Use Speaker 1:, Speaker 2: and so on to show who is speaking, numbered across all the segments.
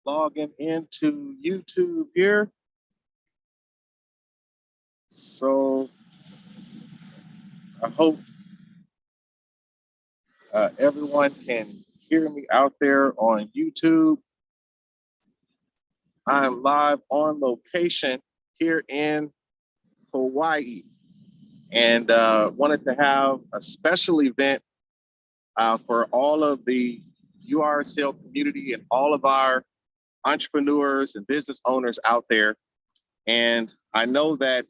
Speaker 1: logging into YouTube here. So I hope everyone can hear me out there on YouTube. I'm live on location here in Hawaii, and wanted to have a special event for all of the URSL community and all of our entrepreneurs and business owners out there. And I know that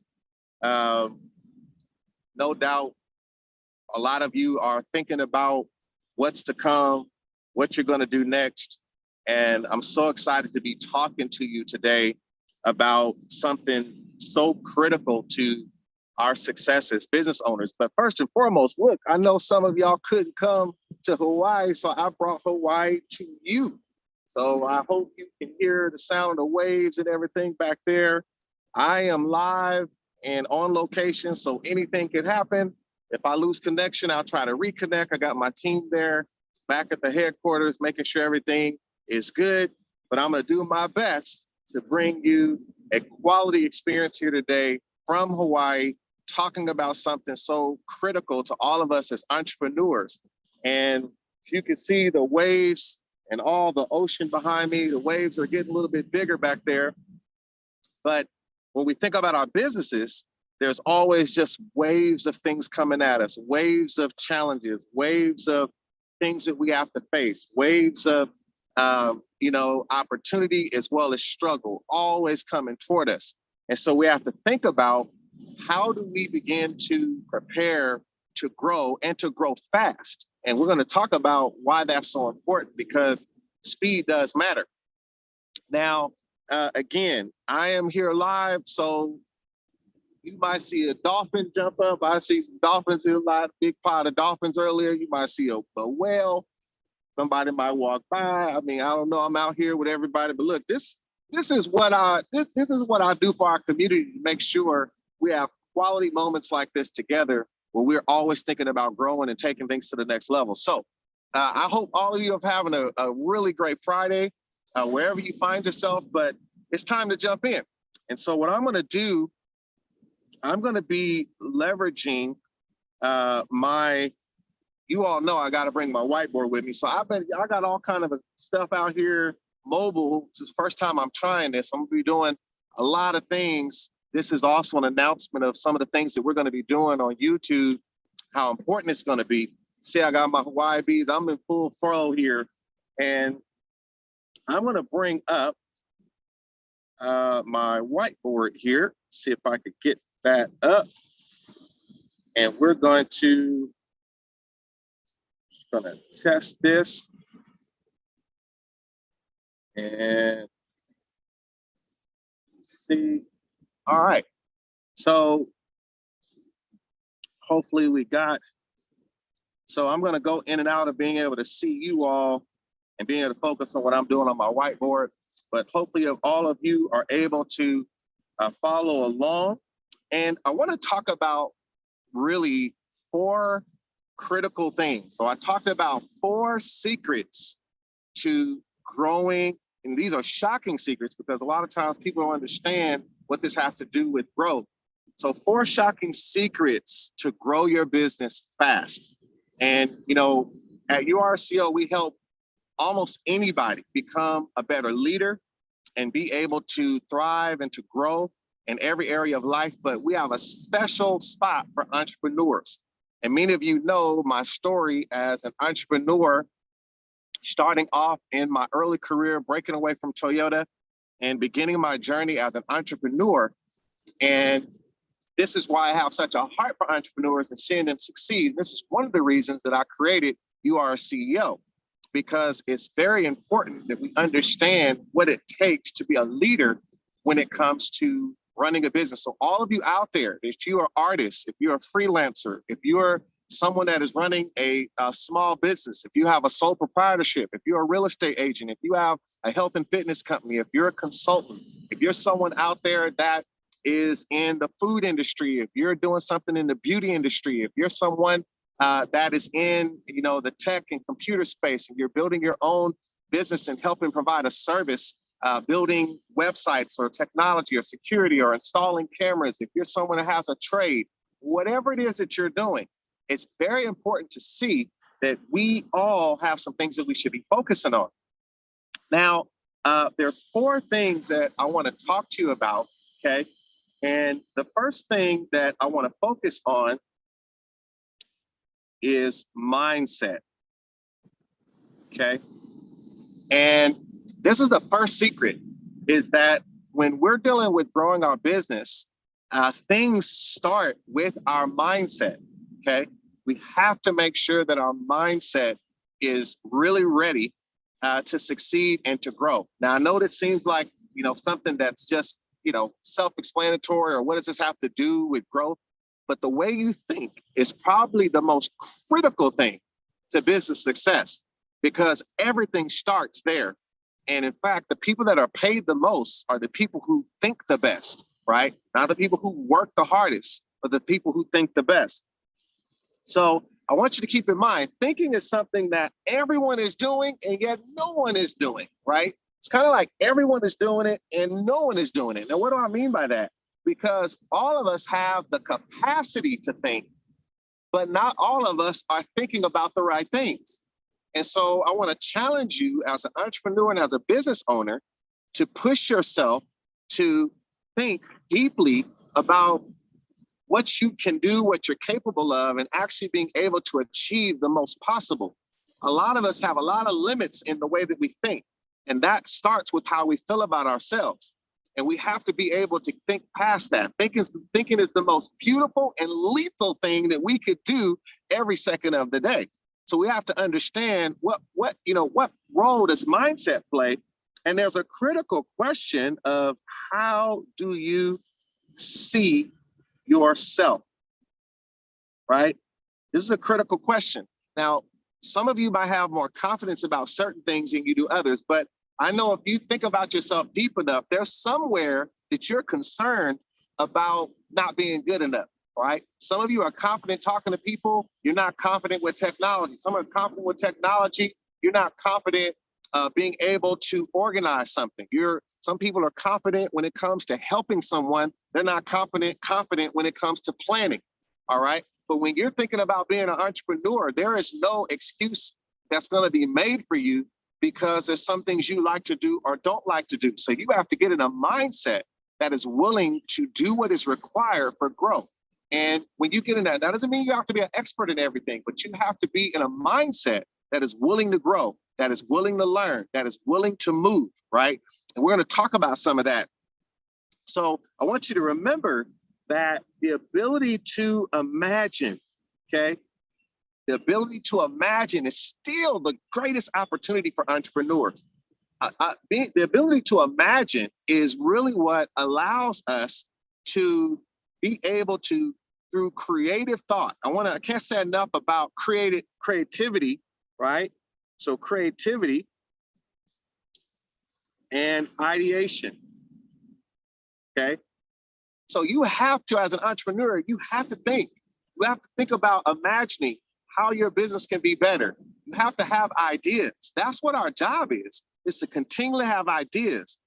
Speaker 1: no doubt a lot of you are thinking about what's to come, what you're going to do next. And I'm so excited to be talking to you today about something so critical to our success as business owners. But first and foremost, look, I know some of y'all couldn't come to Hawaii, so I brought Hawaii to you. So I hope you can hear the sound of waves and everything back there. I am live and on location, so anything can happen. If I lose connection, I'll try to reconnect. I got my team there back at the headquarters, making sure everything is good. But I'm going to do my best to bring you a quality experience here today from Hawaii, talking about something so critical to all of us as entrepreneurs. And you can see the waves and all the ocean behind me. The waves are getting a little bit bigger back there. But when we think about our businesses, there's always just waves of things coming at us, waves of challenges, waves of things that we have to face, waves of, opportunity as well as struggle, always coming toward us. And so we have to think about, how do we begin to prepare to grow and to grow fast? And we're going to talk about why that's so important, because speed does matter. Now, again, I am here live, so you might see a dolphin jump up. I see some dolphins in a lot, big pot of dolphins earlier. You might see a whale. Somebody might walk by. I mean, I don't know. I'm out here with everybody, but look, this is what I do for our community to make sure we have quality moments like this together, where we're always thinking about growing and taking things to the next level. So I hope all of you are having a really great Friday, wherever you find yourself, but it's time to jump in. And so what I'm going to do, I'm going to be leveraging you all know I got to bring my whiteboard with me. So I got all kind of stuff out here mobile. This is the first time I'm trying this. I'm going to be doing a lot of things. This is also an announcement of some of the things that we're going to be doing on YouTube, how important it's going to be. See, I got my Hawaii bees. I'm in full furrow here. And I'm going to bring up my whiteboard here, see if I could get that up. And we're going to test this. And see. All right. So hopefully we got, so I'm going to go in and out of being able to see you all and being able to focus on what I'm doing on my whiteboard. But hopefully all of you are able to follow along. And I want to talk about really 4 critical things. So I talked about 4 secrets to growing, and these are shocking secrets because a lot of times people don't understand what this has to do with growth. So 4 shocking secrets to grow your business fast. And, at URCL, we help almost anybody become a better leader and be able to thrive and to grow in every area of life. But we have a special spot for entrepreneurs. And many of you know my story as an entrepreneur, starting off in my early career, breaking away from Toyota and beginning my journey as an entrepreneur. And this is why I have such a heart for entrepreneurs and seeing them succeed. This is one of the reasons that I created You Are a CEO, because it's very important that we understand what it takes to be a leader when it comes to running a business. So all of you out there, if you are artists, if you're a freelancer, if you're someone that is running a small business, if you have a sole proprietorship, if you're a real estate agent, if you have a health and fitness company, if you're a consultant, if you're someone out there that is in the food industry, if you're doing something in the beauty industry, if you're someone that is in the tech and computer space, and you're building your own business and helping provide a service, building websites or technology or security or installing cameras, if you're someone that has a trade, whatever it is that you're doing, it's very important to see that we all have some things that we should be focusing on. Now, there's 4 things that I want to talk to you about, okay? And the first thing that I want to focus on is mindset, okay? And this is the first secret, is that when we're dealing with growing our business, things start with our mindset, okay? We have to make sure that our mindset is really ready to succeed and to grow. Now, I know this seems like, something that's just, self-explanatory, or what does this have to do with growth? But the way you think is probably the most critical thing to business success, because everything starts there. And in fact, the people that are paid the most are the people who think the best, right? Not the people who work the hardest, but the people who think the best. So I want you to keep in mind, thinking is something that everyone is doing and yet no one is doing, right? It's kind of like everyone is doing it and no one is doing it. Now, what do I mean by that? Because all of us have the capacity to think, but not all of us are thinking about the right things. And so I want to challenge you as an entrepreneur and as a business owner to push yourself to think deeply about what you can do, what you're capable of, and actually being able to achieve the most possible. A lot of us have a lot of limits in the way that we think, and that starts with how we feel about ourselves. And we have to be able to think past that. Thinking is the most beautiful and lethal thing that we could do every second of the day. So we have to understand what role does mindset play? And there's a critical question of, how do you see yourself, right? This is a critical question. Now, some of you might have more confidence about certain things than you do others, but I know if you think about yourself deep enough, there's somewhere that you're concerned about not being good enough, right? Some of you are confident talking to people. You're not confident with technology. Some are confident with technology. You're not confident being able to organize something. Some people are confident when it comes to helping someone. They're not confident when it comes to planning, all right? But when you're thinking about being an entrepreneur, there is no excuse that's going to be made for you, because there's some things you like to do or don't like to do. So you have to get in a mindset that is willing to do what is required for growth. And when you get in that doesn't mean you have to be an expert in everything, but you have to be in a mindset that is willing to grow, that is willing to learn, that is willing to move, right? And we're going to talk about some of that. So I want you to remember that the ability to imagine, okay? The ability to imagine is still the greatest opportunity for entrepreneurs. The ability to imagine is really what allows us to be able to, through creative thought. I can't say enough about creativity, right? So creativity and ideation, okay? So you have to, as an entrepreneur, you have to think. You have to think about imagining how your business can be better. You have to have ideas. That's what our job is to continually have ideas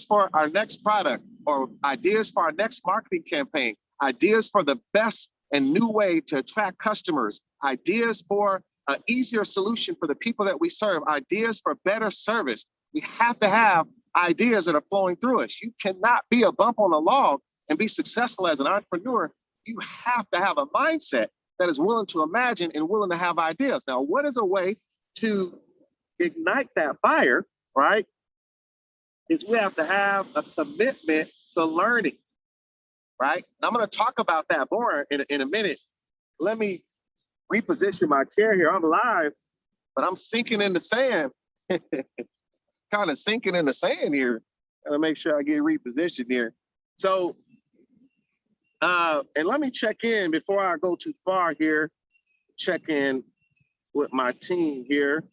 Speaker 1: for our next product, or ideas for our next marketing campaign, ideas for the best and new way to attract customers, ideas for an easier solution for the people that we serve, ideas for better service. We have to have ideas that are flowing through us. You cannot be a bump on the log and be successful as an entrepreneur. You have to have a mindset that is willing to imagine and willing to have ideas. Now, what is a way to ignite that fire, right? Is we have to have a commitment to learning, right? And I'm going to talk about that more in a minute. Let me reposition my chair here. I'm live, but I'm sinking in the sand. Kind of sinking in the sand here. Gotta make sure I get repositioned here. So, and let me check in before I go too far here, check in with my team here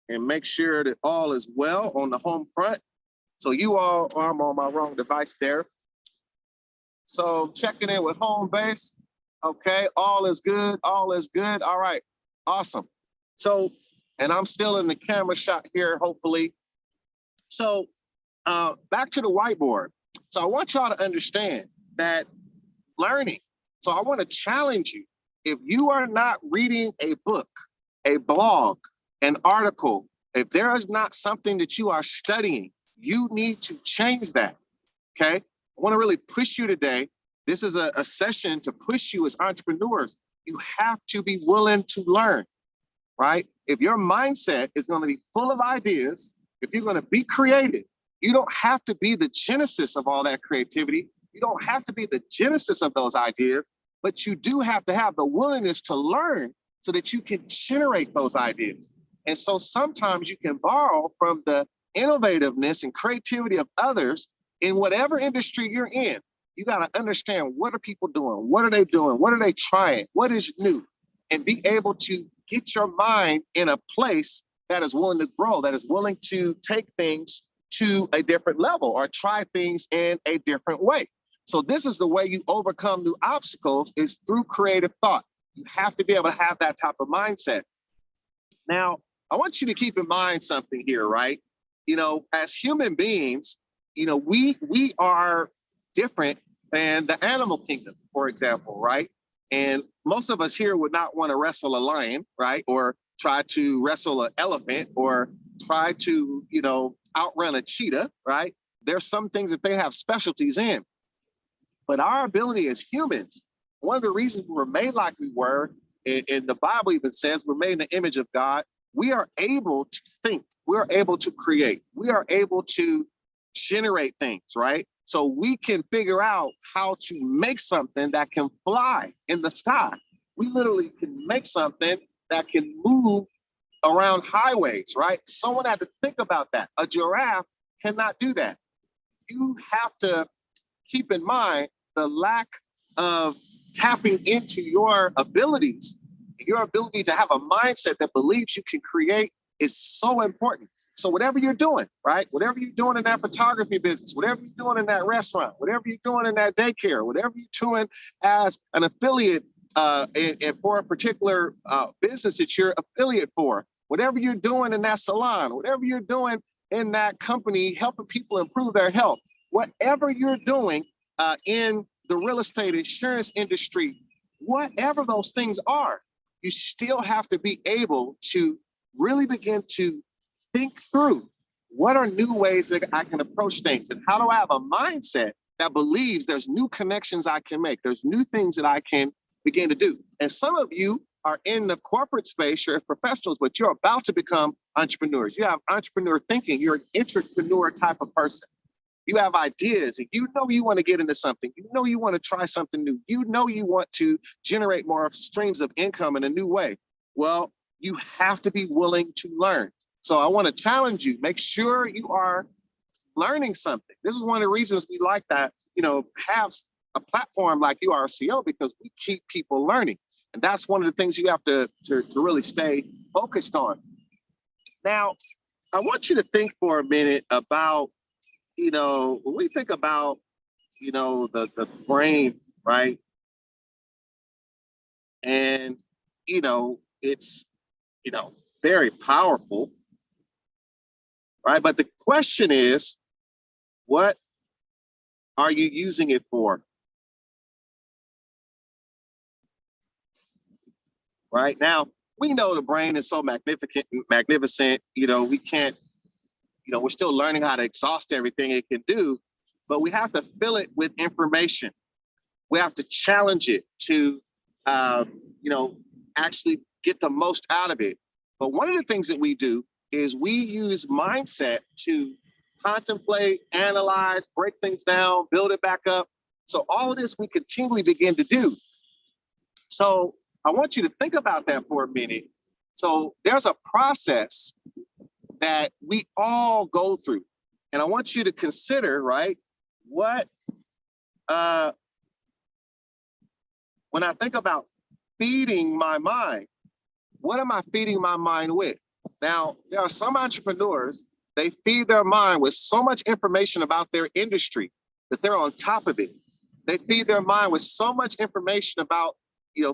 Speaker 1: and make sure that all is well on the home front. So you all, I'm on my wrong device there. So checking in with home base. Okay, all is good, all is good. All right, awesome. So, and I'm still in the camera shot here, hopefully. So back to the whiteboard. So I want y'all to understand that learning. So I want to challenge you. If you are not reading a book, a blog, an article, if there is not something that you are studying, you need to change that. Okay. I want to really push you today. This is a session to push you as entrepreneurs. You have to be willing to learn, right? If your mindset is going to be full of ideas, if you're going to be creative, you don't have to be the genesis of all that creativity. You don't have to be the genesis of those ideas, but you do have to have the willingness to learn so that you can generate those ideas. And so sometimes you can borrow from the innovativeness and creativity of others in whatever industry you're in. You got to understand, what are people doing? What are they doing? What are they trying? What is new? And be able to get your mind in a place that is willing to grow, that is willing to take things to a different level or try things in a different way. So this is the way you overcome new obstacles, is through creative thought. You have to be able to have that type of mindset. Now, I want you to keep in mind something here, right? As human beings, we are different than the animal kingdom, for example, right? And most of us here would not want to wrestle a lion, right? Or try to wrestle an elephant, or try to, outrun a cheetah, right? There's some things that they have specialties in. But our ability as humans, one of the reasons we were made like we were, and the Bible even says we're made in the image of God, we are able to think, we are able to create, we are able to generate things, right? So we can figure out how to make something that can fly in the sky. We literally can make something that can move around highways, right? Someone had to think about that. A giraffe cannot do that. You have to keep in mind the lack of tapping into your abilities. Your ability to have a mindset that believes you can create is so important. So whatever you're doing, right? Whatever you're doing in that photography business, whatever you're doing in that restaurant, whatever you're doing in that daycare, whatever you're doing as an affiliate and for a particular business that you're affiliate for, whatever you're doing in that salon, whatever you're doing in that company, helping people improve their health, whatever you're doing in the real estate insurance industry, whatever those things are, you still have to be able to really begin to think through, what are new ways that I can approach things, and how do I have a mindset that believes there's new connections I can make, there's new things that I can begin to do. And some of you are in the corporate space, you're professionals, but you're about to become entrepreneurs. You have entrepreneur thinking, you're an entrepreneur type of person. You have ideas, and you want to get into something. You want to try something new. You want to generate more streams of income in a new way. Well, you have to be willing to learn. So I want to challenge you, make sure you are learning something. This is one of the reasons we like that, have a platform like URCO, because we keep people learning. And that's one of the things you have to really stay focused on. Now, I want you to think for a minute about, when we think about, the brain, right? And, it's, very powerful, right? But the question is, what are you using it for? Right now, we know the brain is so magnificent. We can't, we're still learning how to exhaust everything it can do, but we have to fill it with information. We have to challenge it to, actually get the most out of it. But one of the things that we do is we use mindset to contemplate, analyze, break things down, build it back up. So all of this we continually begin to do. So I want you to think about that for a minute. So there's a process that we all go through. And I want you to consider, right, what, when I think about feeding my mind, what am I feeding my mind with? Now, there are some entrepreneurs, they feed their mind with so much information about their industry that they're on top of it. They feed their mind with so much information about,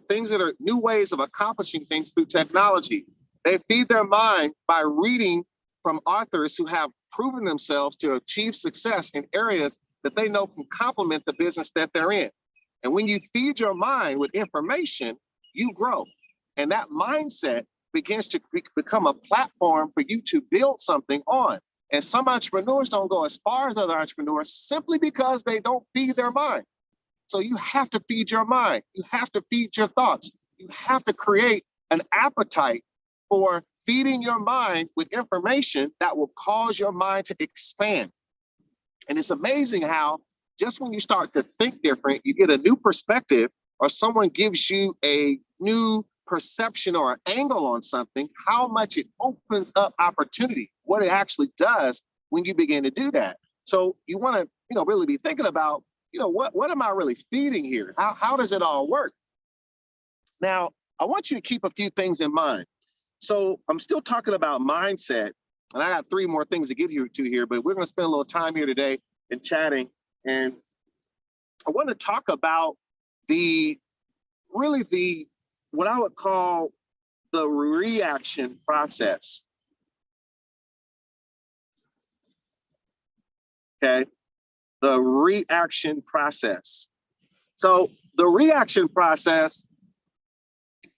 Speaker 1: things that are new ways of accomplishing things through technology. They feed their mind by reading from authors who have proven themselves to achieve success in areas that they know can complement the business that they're in. And when you feed your mind with information, you grow. And that mindset begins to become a platform for you to build something on. And some entrepreneurs don't go as far as other entrepreneurs simply because they don't feed their mind. So you have to feed your mind. You have to feed your thoughts. You have to create an appetite for feeding your mind with information that will cause your mind to expand. And it's amazing how just when you start to think different, you get a new perspective, or someone gives you a new perception or an angle on something, how much it opens up opportunity, what it actually does when you begin to do that. So you want to, really be thinking about, what am I really feeding here? How does it all work? Now, I want you to keep a few things in mind. So I'm still talking about mindset, and I got 3 more things to give you to here, but we're going to spend a little time here today in chatting. And I want to talk about what I would call the reaction process. Okay, the reaction process. So the reaction process,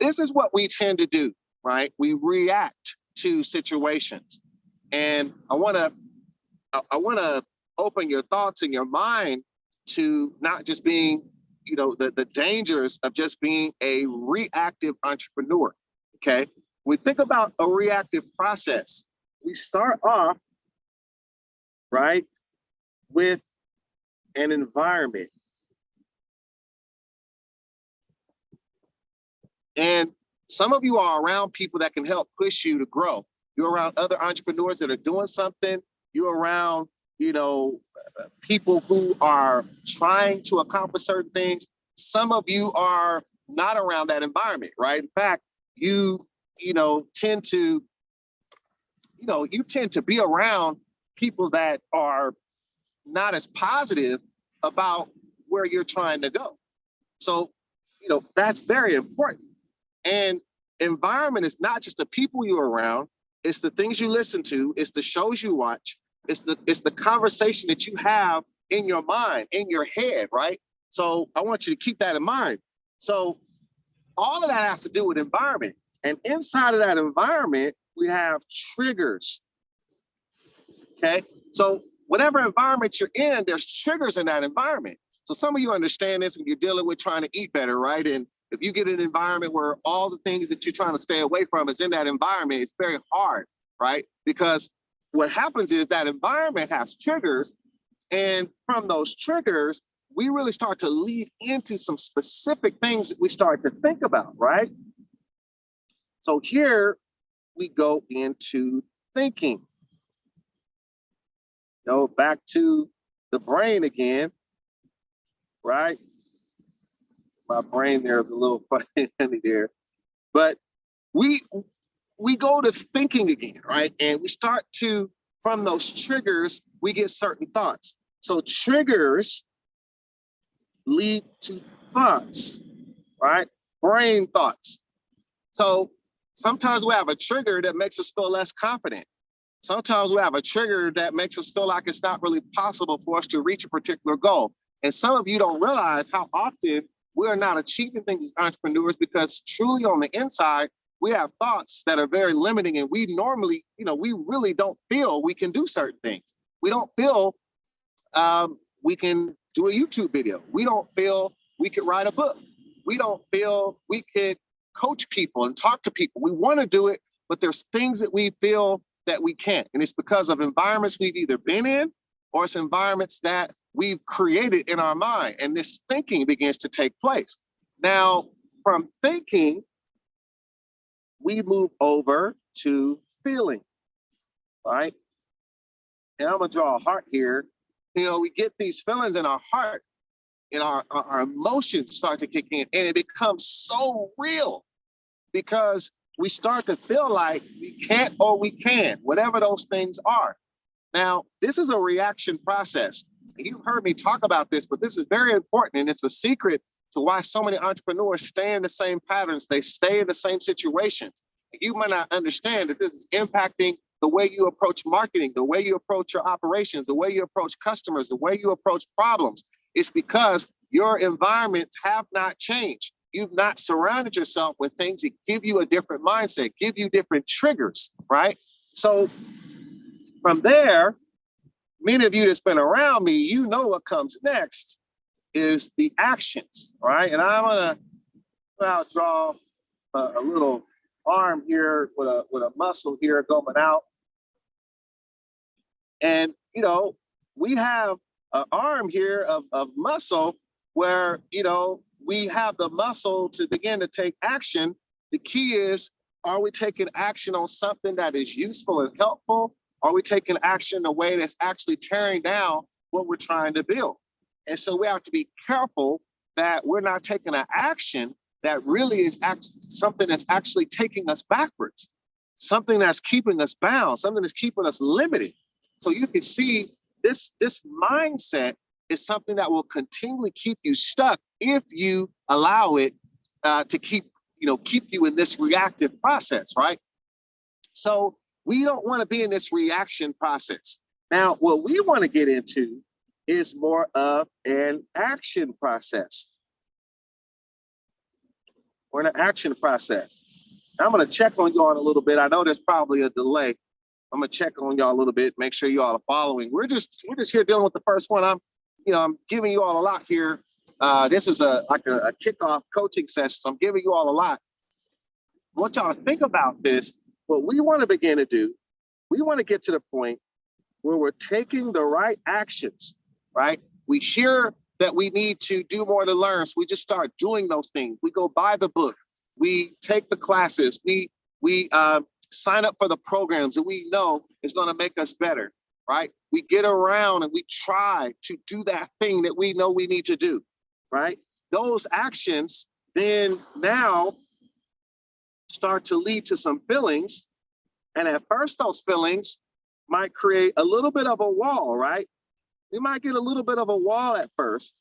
Speaker 1: this is what we tend to do, right? We react to situations. And I want to open your thoughts and your mind to not just being, the dangers of just being a reactive entrepreneur. Okay. We think about a reactive process. We start off, right, with an environment. And some of you are around people that can help push you to grow. You're around other entrepreneurs that are doing something. You're around, people who are trying to accomplish certain things. Some of you are not around that environment, right? In fact, you tend to be around people that are not as positive about where you're trying to go. So, that's very important. And environment is not just the people you're around, it's the things you listen to, it's the shows you watch, it's the conversation that you have in your mind, in your head, right? So I want you to keep that in mind. So all of that has to do with environment. And inside of that environment, we have triggers. Okay. So whatever environment you're in, there's triggers in that environment. So some of you understand this when you're dealing with trying to eat better, right? And if you get an environment where all the things that you're trying to stay away from is in that environment, it's very hard, right? Because what happens is that environment has triggers, and from those triggers, we really start to lead into some specific things that we start to think about, right? So here we go into thinking. Back to the brain again, right? My brain there is a little funny there, but we go to thinking again, right? And we start to, from those triggers, we get certain thoughts. So triggers lead to thoughts, right? Brain thoughts. So sometimes we have a trigger that makes us feel less confident. Sometimes we have a trigger that makes us feel like it's not really possible for us to reach a particular goal. And some of you don't realize how often we are not achieving things as entrepreneurs because truly on the inside, we have thoughts that are very limiting, and we normally, we really don't feel we can do certain things. We don't feel we can do a YouTube video. We don't feel we could write a book. We don't feel we could coach people and talk to people. We want to do it, but there's things that we feel that we can't. And it's because of environments we've either been in, or it's environments that we've created in our mind. And this thinking begins to take place. Now, from thinking, we move over to feeling, right? And I'm gonna draw a heart here. We get these feelings in our heart, and our emotions start to kick in, and it becomes so real because we start to feel like we can't or we can, whatever those things are. Now, this is a reaction process. You've heard me talk about this, but this is very important, and it's a secret to why so many entrepreneurs stay in the same patterns. They stay in the same situations. You might not understand that this is impacting the way you approach marketing, the way you approach your operations, the way you approach customers, the way you approach problems. It's because your environments have not changed. You've not surrounded yourself with things that give you a different mindset, give you different triggers, right? So from there, many of you that's been around me, you know what comes next is the actions, right? And I'm gonna draw a little arm here with a muscle here going out. And, you know, we have an arm here of muscle where, you know, we have the muscle to begin to take action. The key is, are we taking action on something that is useful and helpful? Are we taking action in a way that's actually tearing down what we're trying to build? And so we have to be careful that we're not taking an action that really is something that's actually taking us backwards, something that's keeping us bound, something that's keeping us limited. So you can see this mindset is something that will continually keep you stuck if you allow it to keep you in this reactive process, right? So we don't want to be in this reaction process. Now, what we want to get into is more of an action process. We're in an action process. I'm going to check on y'all in a little bit. I know there's probably a delay. I'm going to check on y'all a little bit, make sure y'all are following. We're just here dealing with the first one. I'm giving you all a lot here. This is like a kickoff coaching session, so I'm giving you all a lot. I want y'all to think about this. What we want to begin to do, we want to get to the point where we're taking the right actions, right? We hear that we need to do more to learn, so we just start doing those things. We go buy the book, we take the classes, we sign up for the programs that we know is going to make us better, right? We get around and we try to do that thing that we know we need to do, right? Those actions then now start to lead to some feelings. And at first, those feelings might create a little bit of a wall, right? We might get a little bit of a wall at first,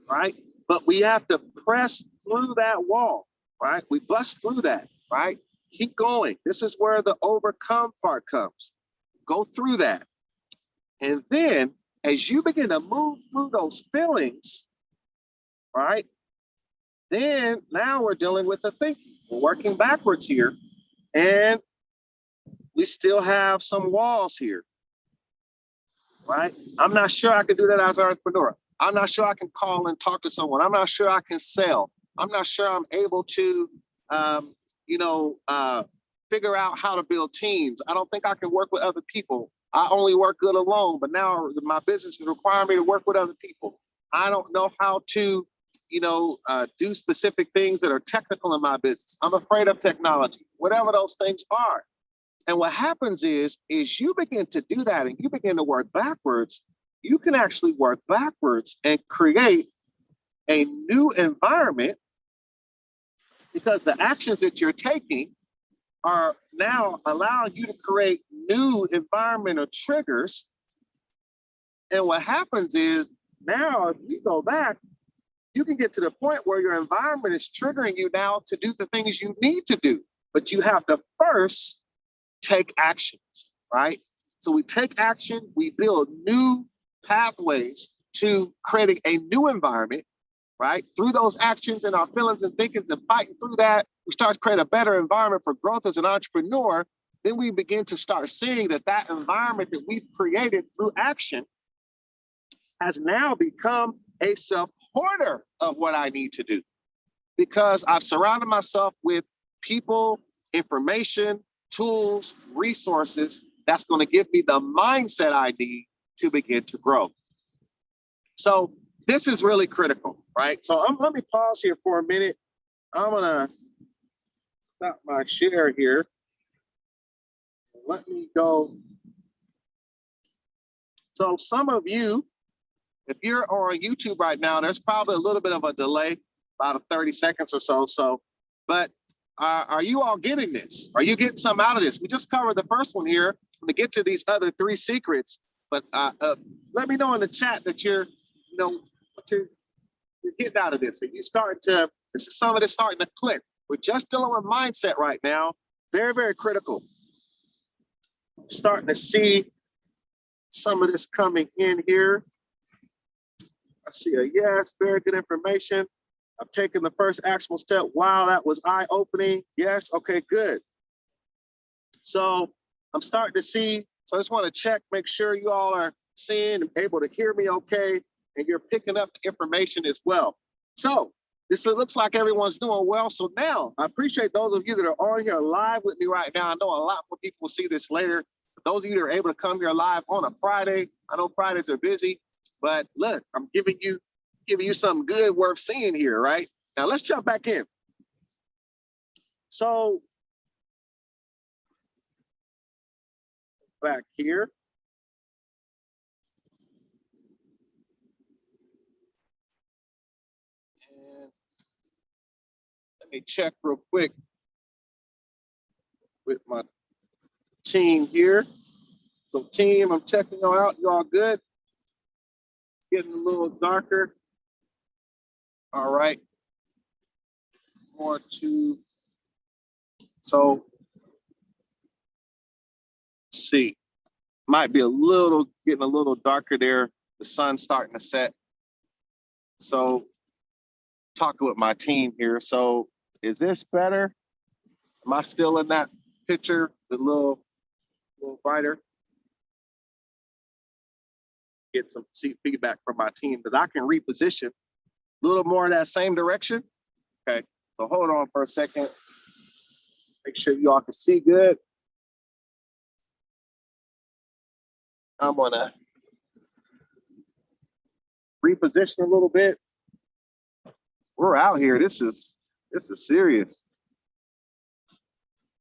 Speaker 1: right? But we have to press through that wall, right? We bust through that, right? Keep going. This is where the overcome part comes. Go through that. And then as you begin to move through those feelings, right? Then now we're dealing with the thinking. We're working backwards here. And we still have some walls here, right? I'm not sure I can do that as an entrepreneur. I'm not sure I can call and talk to someone. I'm not sure I can sell. I'm not sure I'm able to, figure out how to build teams. I don't think I can work with other people. I only work good alone, but now my business is requiring me to work with other people. I don't know how to, do specific things that are technical in my business. I'm afraid of technology, whatever those things are. And what happens is you begin to do that and you begin to work backwards, you can actually work backwards and create a new environment because the actions that you're taking are now allowing you to create new environmental triggers. And what happens is now if you go back, you can get to the point where your environment is triggering you now to do the things you need to do. But you have to first take action, right? So we take action, we build new pathways to creating a new environment, right? Through those actions and our feelings and thinkings and fighting through that, we start to create a better environment for growth as an entrepreneur. Then we begin to start seeing that environment that we've created through action has now become a supporter of what I need to do because I've surrounded myself with people, information, tools, resources that's going to give me the mindset I need to begin to grow. So this is really critical, right? So let me pause here for a minute. I'm going to stop my share here. Let me go. So some of you, if you're on YouTube right now, there's probably a little bit of a delay, about 30 seconds or so. But are you all getting this? Are you getting some out of this? We just covered the first one here. I'm gonna get to these other 3 secrets, but let me know in the chat that you're getting out of this. If you some of this starting to click. We're just dealing with mindset right now. Very, very critical. Starting to see some of this coming in here. I see a yes, very good information. I've taken the first actual step. Wow, that was eye-opening. Yes, okay, good. So I'm starting to see, so I just want to check, make sure you all are seeing and able to hear me okay, and you're picking up the information as well. So this looks like everyone's doing well. So now I appreciate those of you that are on here live with me right now. I know a lot more people will see this later. Those of you that are able to come here live on a Friday, I know Fridays are busy, but look, I'm giving you something good worth seeing here, right? Now let's jump back in. So back here. And let me check real quick with my team here. So team, I'm checking you out. You all good? Getting a little darker. All right. More to, so let's see. Might be getting a little darker there. The sun's starting to set. So talking with my team here. So is this better? Am I still in that picture? The little brighter? Get some feedback from my team because I can reposition a little more in that same direction. Okay, so hold on for a second. Make sure you all can see good. I'm gonna reposition a little bit. We're out here. This is serious.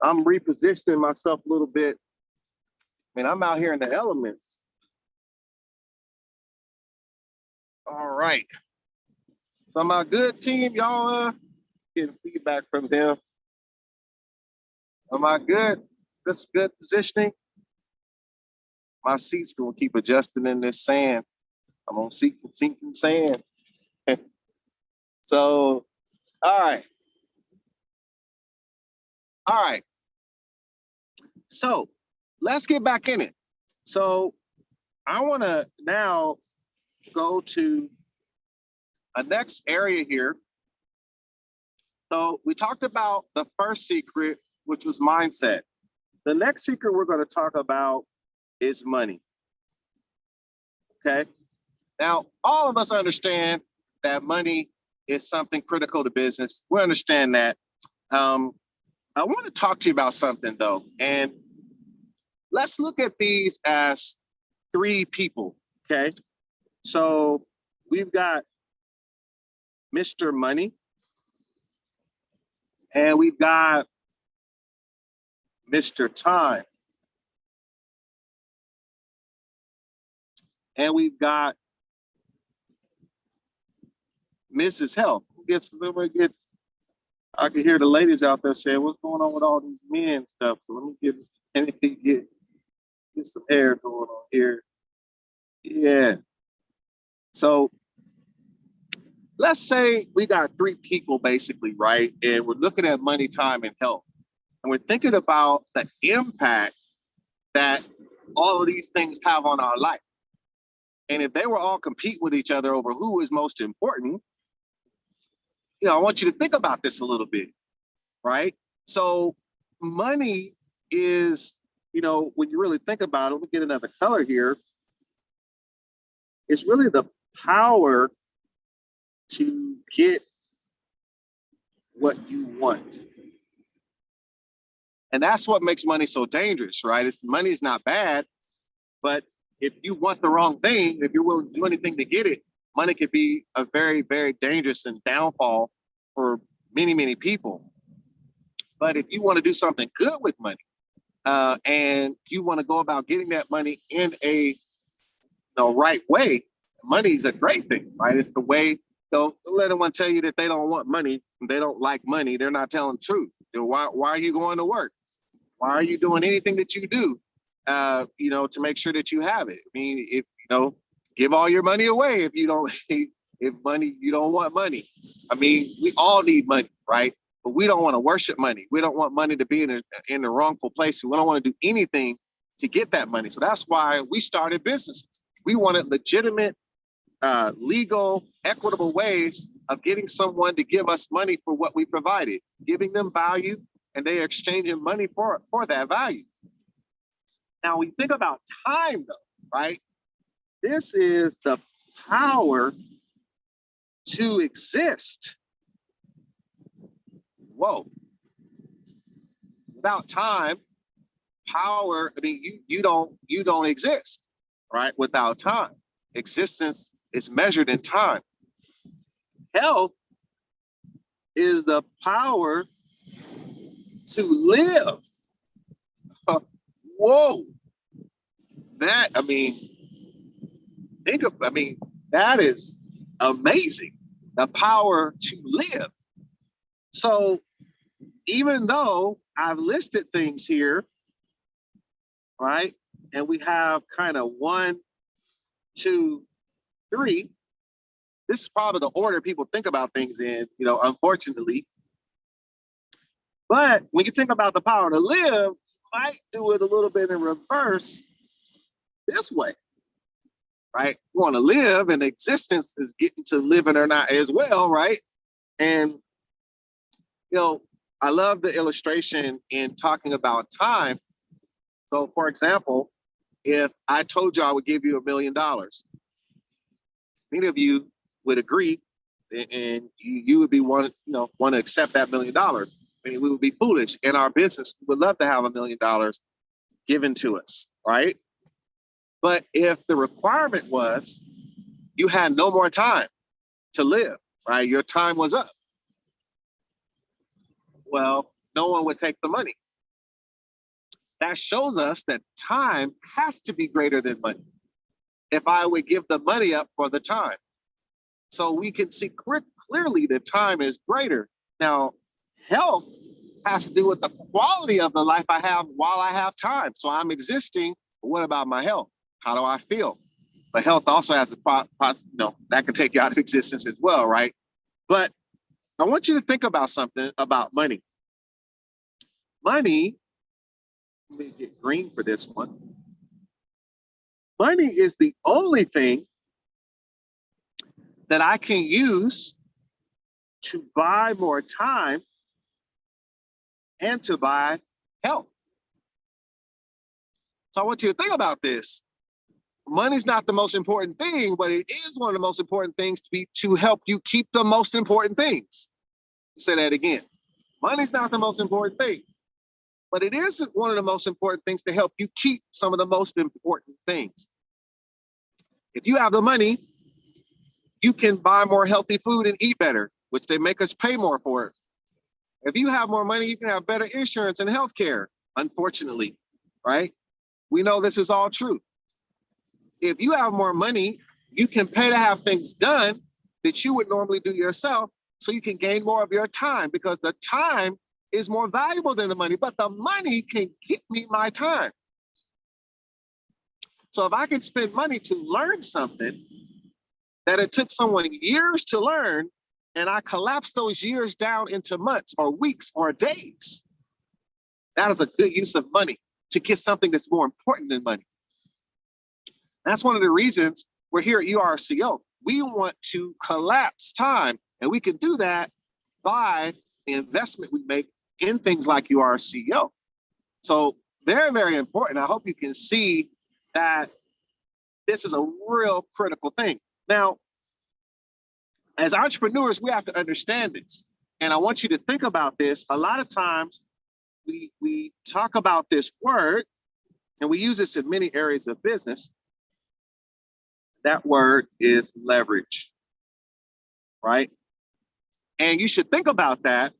Speaker 1: I'm repositioning myself a little bit. I mean, I'm out here in the elements. All right. So my good team, y'all getting feedback from them. Am I good? This good positioning. My seat's gonna keep adjusting in this sand. I'm on sinking sand. So, all right. All right. So let's get back in it. So I want to now go to a next area here. So we talked about the first secret, which was mindset. The next secret we're going to talk about is money. Okay. Now, all of us understand that money is something critical to business. We understand that. I want to talk to you about something though, and let's look at these as three people, okay? So we've got Mr. Money, and we've got Mr. Time, and we've got Mrs. Health. I can hear the ladies out there saying, what's going on with all these men stuff? So let me get some air going on here. Yeah. So let's say we got three people basically, right? And we're looking at money, time, and health. And we're thinking about the impact that all of these things have on our life. And if they were all compete with each other over who is most important, I want you to think about this a little bit, right? So money is, when you really think about it, let me get another color here. It's really the power to get what you want. And that's what makes money so dangerous, right? Money is not bad, but if you want the wrong thing, if you're willing to do anything to get it, money could be a very, very dangerous and downfall for many, many people. But if you want to do something good with money, and you want to go about getting that money in a right way, money is a great thing, right? It's the way. Don't let anyone tell you that they don't want money, they don't like money. They're not telling the truth. Why are you going to work? Why are you doing anything that you do, to make sure that you have it? I mean, if give all your money away if you don't, if money, you don't want money. I mean, we all need money, right? But we don't want to worship money. We don't want money to be in the wrongful place. We don't want to do anything to get that money. So that's why we started businesses. We wanted legitimate, legal, equitable ways of getting someone to give us money for what we provided, giving them value, and they are exchanging money for that value. Now, we think about time, though, right? This is the power to exist. Whoa. Without time, power, I mean, you don't exist, right? Without time. Existence is measured in time. Health is the power to live. Whoa. That, I mean, that is amazing. The power to live. So even though I've listed things here, right? And we have kind of 1, 2, 3. This is probably the order people think about things in, unfortunately. But when you think about the power to live, you might do it a little bit in reverse this way, right? You want to live, and existence is getting to living or not as well, right? And, I love the illustration in talking about time. So, for example, if I told you I would give you $1 million, many of you would agree, and you would be want to accept that $1 million. I mean, we would be foolish. In our business, we would love to have $1 million given to us, right? But if the requirement was you had no more time to live, right? Your time was up. Well, no one would take the money. That shows us that time has to be greater than money if I would give the money up for the time. So we can see clearly that time is greater. Now, health has to do with the quality of the life I have while I have time. So I'm existing. What about my health? How do I feel? But health also has that can take you out of existence as well, right? But I want you to think about something about money. Money, let me get green for this one. Money is the only thing that I can use to buy more time and to buy health. So I want you to think about this. Money's not the most important thing, but it is one of the most important things to help you keep the most important things. Say that again. Money's not the most important thing, but it is one of the most important things to help you keep some of the most important things. If you have the money, you can buy more healthy food and eat better, which they make us pay more for it. If you have more money, you can have better insurance and healthcare, unfortunately, right? We know this is all true. If you have more money, you can pay to have things done that you would normally do yourself, so you can gain more of your time, because the time is more valuable than the money, but the money can get me my time. So if I can spend money to learn something that it took someone years to learn, and I collapse those years down into months or weeks or days, that is a good use of money to get something that's more important than money. That's one of the reasons we're here at URCO. We want to collapse time, and we can do that by the investment we make in things like URCO. So very, very important. I hope you can see that this is a real critical thing. Now, as entrepreneurs, we have to understand this. And I want you to think about this. A lot of times we talk about this word, and we use this in many areas of business. That word is leverage, right? And you should think about that.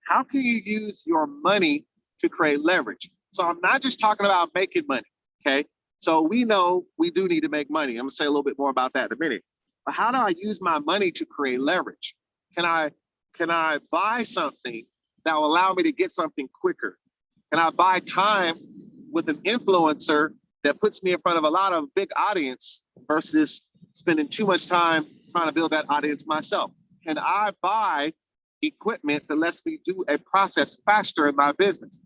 Speaker 1: How can you use your money to create leverage? So I'm not just talking about making money, okay? So we know we do need to make money. I'm gonna say a little bit more about that in a minute. But how do I use my money to create leverage? Can I buy something that will allow me to get something quicker? Can I buy time with an influencer that puts me in front of a lot of big audience versus spending too much time trying to build that audience myself? Can I buy equipment that lets me do a process faster in my business?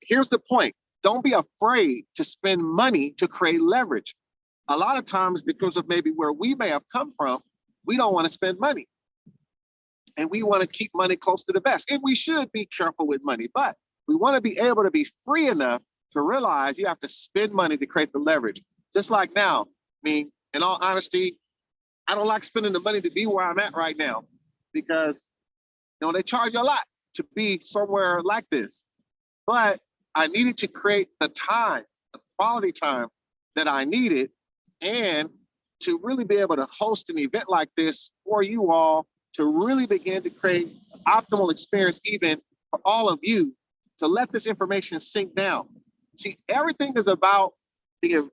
Speaker 1: Here's the point. Don't be afraid to spend money to create leverage. A lot of times, because of maybe where we may have come from, we don't want to spend money. And we want to keep money close to the vest. And we should be careful with money, but we want to be able to be free enough to realize you have to spend money to create the leverage. Just like now, I mean, in all honesty, I don't like spending the money to be where I'm at right now because, they charge you a lot to be somewhere like this. But I needed to create the time, the quality time that I needed, and to really be able to host an event like this for you all to really begin to create an optimal experience even for all of you to let this information sink down. See, everything is about the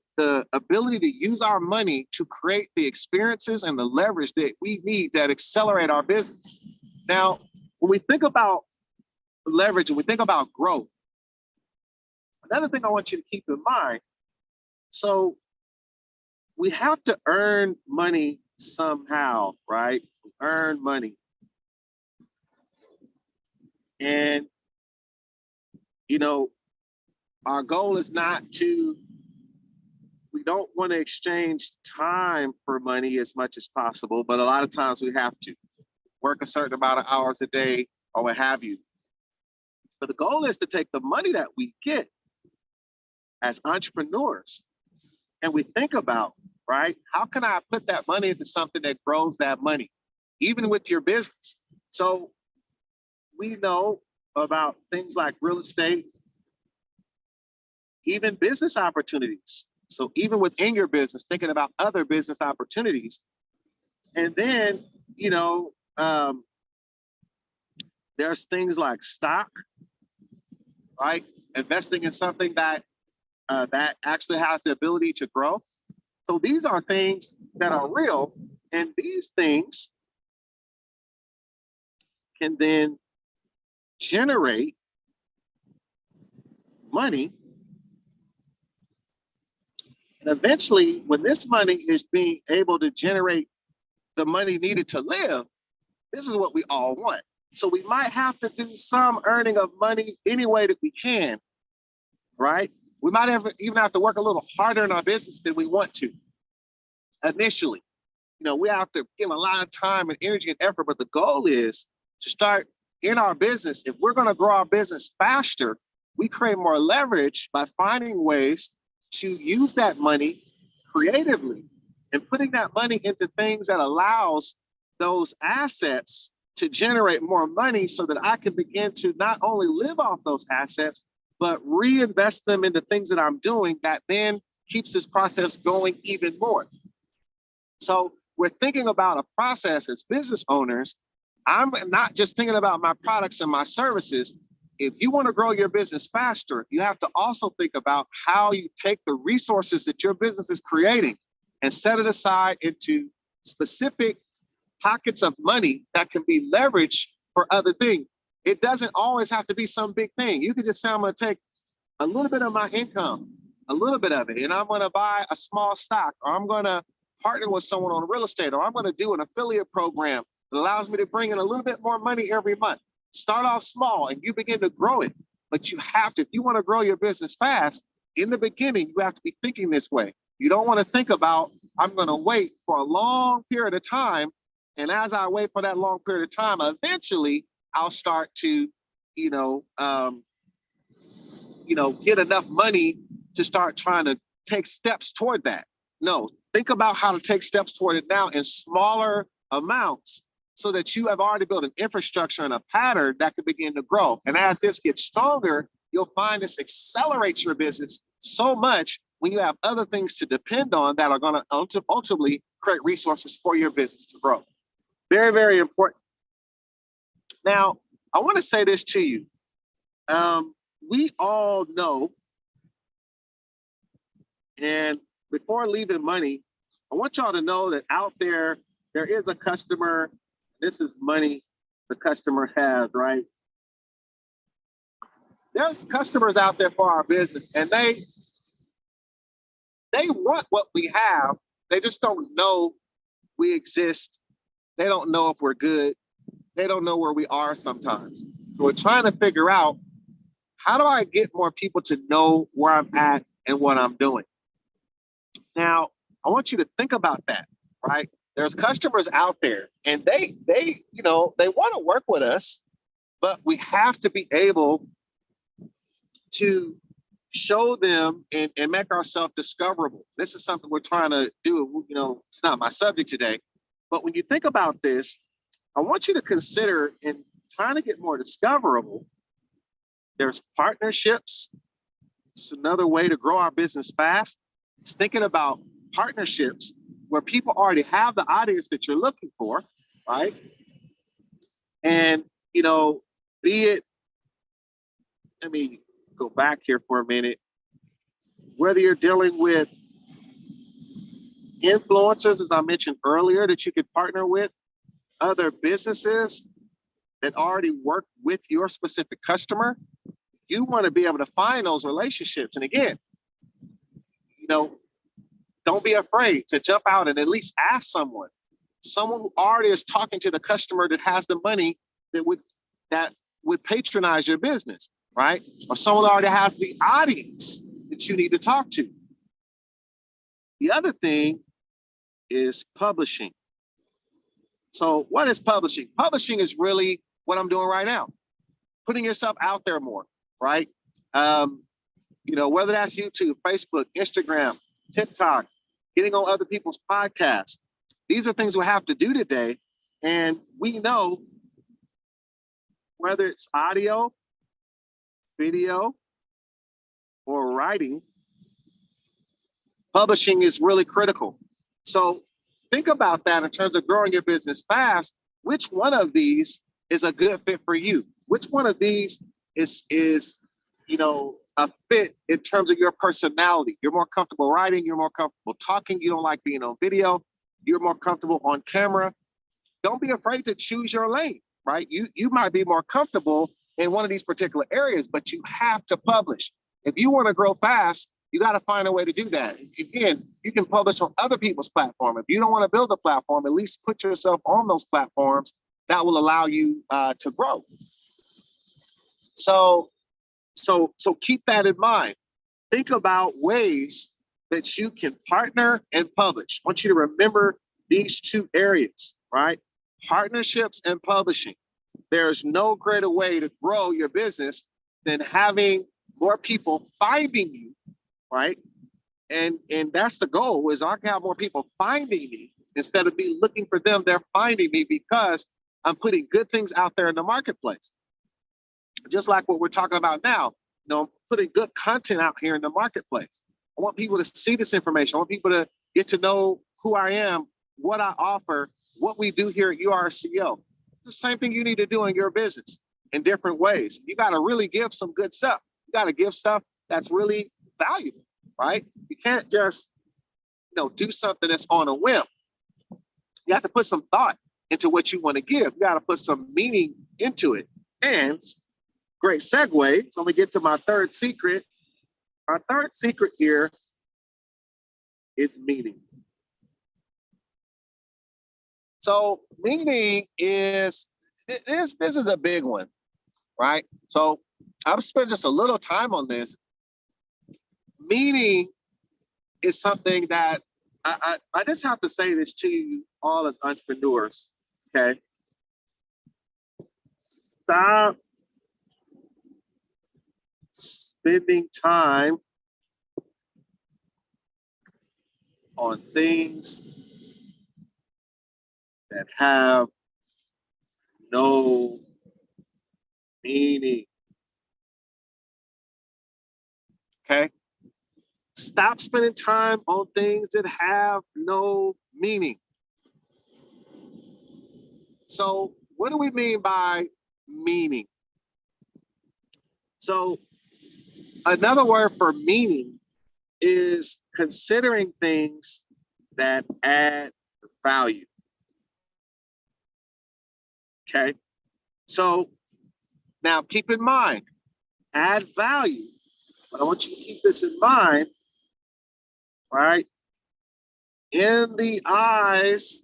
Speaker 1: ability to use our money to create the experiences and the leverage that we need that accelerate our business. Now, when we think about leverage and we think about growth, another thing I want you to keep in mind, so we have to earn money somehow, right? Earn money. And, our goal is we don't want to exchange time for money as much as possible, but a lot of times we have to work a certain amount of hours a day or what have you. But the goal is to take the money that we get as entrepreneurs and we think about, right? How can I put that money into something that grows that money, even with your business? So we know about things like real estate, even business opportunities. So even within your business, thinking about other business opportunities. And then, there's things like stock, right? Investing in something that actually has the ability to grow. So these are things that are real, and these things can then generate money. And eventually, when this money is being able to generate the money needed to live, this is what we all want. So we might have to do some earning of money any way that we can, right? We might even have to work a little harder in our business than we want to initially. We have to give a lot of time and energy and effort, but the goal is to start in our business. If we're going to grow our business faster, we create more leverage by finding ways to use that money creatively and putting that money into things that allows those assets to generate more money so that I can begin to not only live off those assets, but reinvest them into things that I'm doing that then keeps this process going even more. So we're thinking about a process as business owners. I'm not just thinking about my products and my services. If you want to grow your business faster, you have to also think about how you take the resources that your business is creating and set it aside into specific pockets of money that can be leveraged for other things. It doesn't always have to be some big thing. You can just say, I'm going to take a little bit of my income, a little bit of it, and I'm going to buy a small stock, or I'm going to partner with someone on real estate, or I'm going to do an affiliate program that allows me to bring in a little bit more money every month. Start off small and you begin to grow it. But you have to, if you want to grow your business fast, in the beginning, you have to be thinking this way. You don't want to think about, I'm going to wait for a long period of time. And as I wait for that long period of time, eventually I'll start to, get enough money to start trying to take steps toward that. No, think about how to take steps toward it now in smaller amounts so that you have already built an infrastructure and a pattern that can begin to grow. And as this gets stronger, you'll find this accelerates your business so much when you have other things to depend on that are going to ultimately create resources for your business to grow. Very, very important. Now, I want to say this to you. We all know, and before leaving money, I want y'all to know that out there is a customer. This is money the customer has, right? There's customers out there for our business, and they want what we have. They just don't know we exist. They don't know if we're good. They don't know where we are sometimes. So we're trying to figure out how do I get more people to know where I'm at and what I'm doing? Now, I want you to think about that, right? There's customers out there and they want to work with us, but we have to be able to show them and make ourselves discoverable. This is something we're trying to do. It's not my subject today, but when you think about this, I want you to consider in trying to get more discoverable, there's partnerships. It's another way to grow our business fast. It's thinking about partnerships where people already have the audience that you're looking for, right? And, be it, let me go back here for a minute, whether you're dealing with influencers, as I mentioned earlier, that you could partner with, other businesses that already work with your specific customer, you want to be able to find those relationships. And again, don't be afraid to jump out and at least ask someone who already is talking to the customer that has the money that would patronize your business, right? Or someone already has the audience that you need to talk to. The other thing is publishing. So what is publishing? Publishing is really what I'm doing right now, putting yourself out there more, right? Whether that's YouTube, Facebook, Instagram, TikTok, getting on other people's podcasts. These are things we have to do today. And we know whether it's audio, video, or writing, publishing is really critical. So think about that in terms of growing your business fast. Which one of these is a good fit for you? Which one of these is a fit in terms of your personality? You're more comfortable writing, you're more comfortable talking, you don't like being on video, you're more comfortable on camera. Don't be afraid to choose your lane, right? You might be more comfortable in one of these particular areas, but you have to publish. If you want to grow fast, you got to find a way to do that. Again, you can publish on other people's platform. If you don't want to build a platform, at least put yourself on those platforms that will allow you to grow. So keep that in mind. Think about ways that you can partner and publish. I want you to remember these two areas, right? Partnerships and publishing. There's no greater way to grow your business than having more people finding you, right? And that's the goal, is I can have more people finding me instead of me looking for them. They're finding me because I'm putting good things out there in the marketplace. Just like what we're talking about now, putting good content out here in the marketplace. I want people to see this information. I want people to get to know who I am, what I offer, what we do here at URCO. The same thing you need to do in your business in different ways. You got to really give some good stuff. You got to give stuff that's really valuable, right? You can't just, do something that's on a whim. You have to put some thought into what you want to give. You got to put some meaning into it. And great segue. So I'm gonna get to my third secret. Our third secret here is meaning. So meaning is this is a big one, right? So I've spent just a little time on this. Meaning is something that I just have to say this to you all as entrepreneurs, okay? Stop spending time on things that have no meaning. Okay? Stop spending time on things that have no meaning. So, what do we mean by meaning? So, another word for meaning is considering things that add value. Okay? So, now keep in mind, add value. But I want you to keep this in mind, right? In the eyes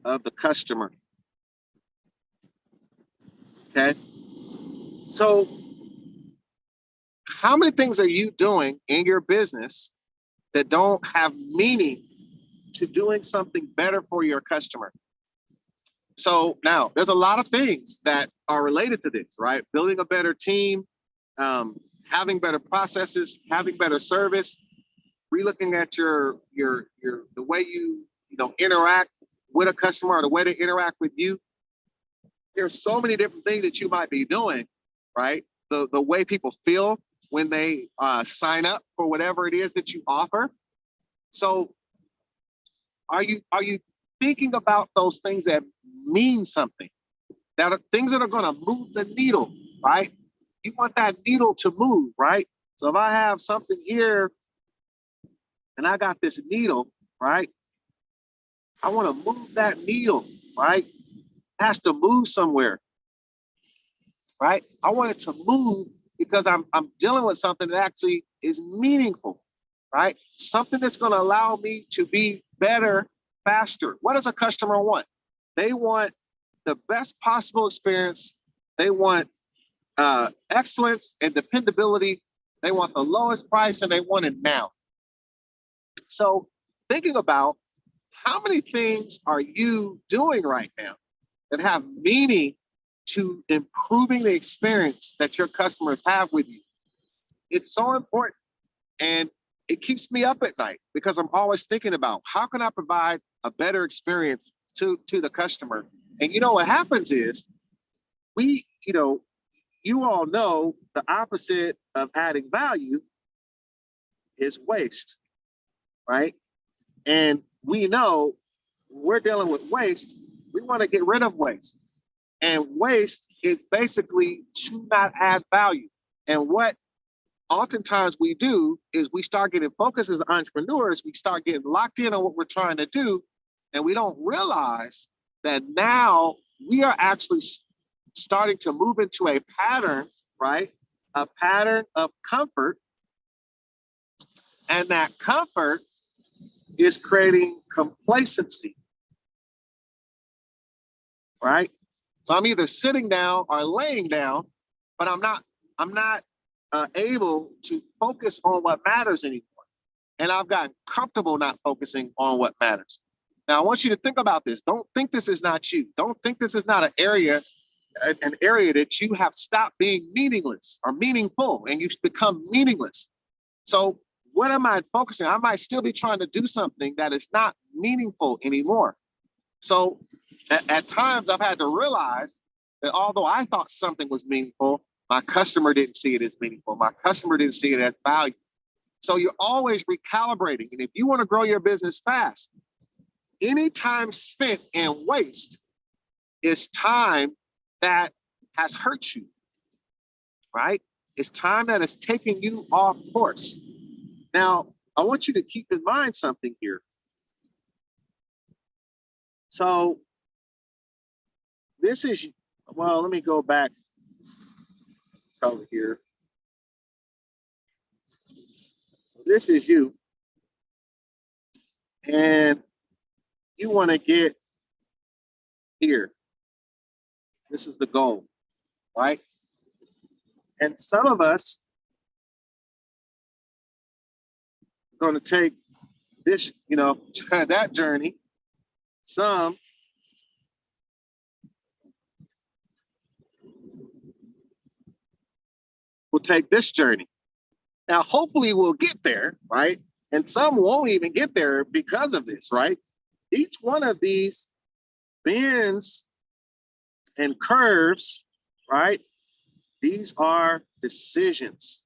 Speaker 1: of the customer. Okay. So how many things are you doing in your business that don't have meaning to doing something better for your customer? So now there's a lot of things that are related to this, right? Building a better team, having better processes, having better service, relooking at your the way you interact with a customer or the way they interact with you. There's so many different things that you might be doing, right? The way people feel when they sign up for whatever it is that you offer. So are you thinking about those things that mean something, that are things that are going to move the needle, right? You want that needle to move, right? So if I have something here and I got this needle, right? I want to move that needle, right? It has to move somewhere, right? I want it to move because I'm dealing with something that actually is meaningful, right? Something that's going to allow me to be better, faster. What does a customer want? They want the best possible experience. They want excellence and dependability. They want the lowest price and they want it now. So thinking about how many things are you doing right now that have meaning to improving the experience that your customers have with you? It's so important. And it keeps me up at night because I'm always thinking about how can I provide a better experience to the customer. And what happens is you all know the opposite of adding value is waste, right? And we know we're dealing with waste. We want to get rid of waste. And waste is basically to not add value. And what oftentimes we do is we start getting focused as entrepreneurs. We start getting locked in on what we're trying to do. And we don't realize that now we are actually starting to move into a pattern, right? A pattern of comfort. And that comfort is creating complacency, right? So I'm either sitting down or laying down, but I'm not able to focus on what matters anymore. And I've gotten comfortable not focusing on what matters. Now I want you to think about this. Don't think this is not you. Don't think this is not an area that you have stopped being meaningless or meaningful and you've become meaningless. So what am I focusing on? I might still be trying to do something that is not meaningful anymore. So at times I've had to realize that although I thought something was meaningful, my customer didn't see it as meaningful. My customer didn't see it as value. So you're always recalibrating. And if you want to grow your business fast, any time spent in waste is time that has hurt you, right? It's time that is taking you off course. Now, I want you to keep in mind something here. So this is, well, let me go back over here. So this is you. And you want to get here. This is the goal, right? And some of us are going to take this, that journey. Some will take this journey. Now, hopefully we'll get there, right? And some won't even get there because of this, right? Each one of these bends and curves, right? These are decisions,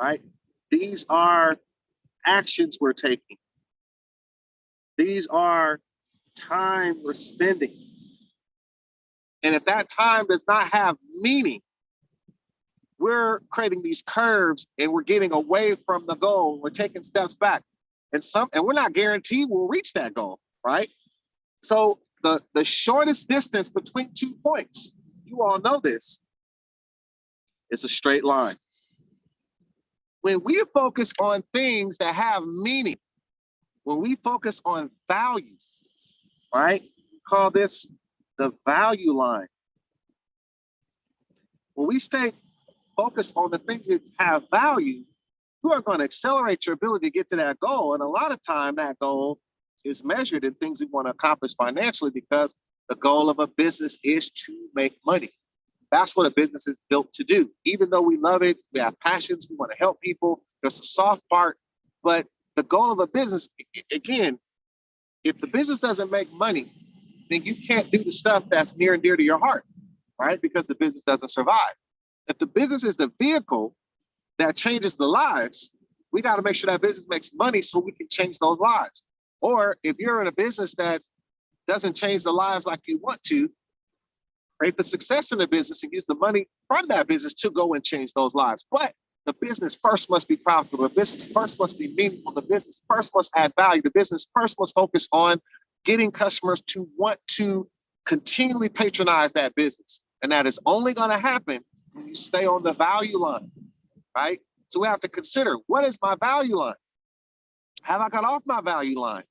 Speaker 1: right? These are actions we're taking. These are time we're spending. And if that time does not have meaning, we're creating these curves and we're getting away from the goal. We're taking steps back. And we're not guaranteed we'll reach that goal, right? So the shortest distance between 2 points, you all know this, is a straight line. When we focus on things that have meaning, when we focus on value, right? We call this the value line. When we stay focused on the things that have value, you are going to accelerate your ability to get to that goal. And a lot of time that goal is measured in things we want to accomplish financially, because the goal of a business is to make money. That's what a business is built to do. Even though we love it, we have passions, we want to help people, there's a soft part, but the goal of a business, again, if the business doesn't make money, then you can't do the stuff that's near and dear to your heart, right? Because the business doesn't survive. If the business is the vehicle that changes the lives, we got to make sure that business makes money so we can change those lives. Or if you're in a business that doesn't change the lives like you want to, create the success in the business and use the money from that business to go and change those lives. But the business first must be profitable. The business first must be meaningful. The business first must add value. The business first must focus on getting customers to want to continually patronize that business. And that is only going to happen when you stay on the value line, right? So we have to consider, what is my value line? Have I got off my value line?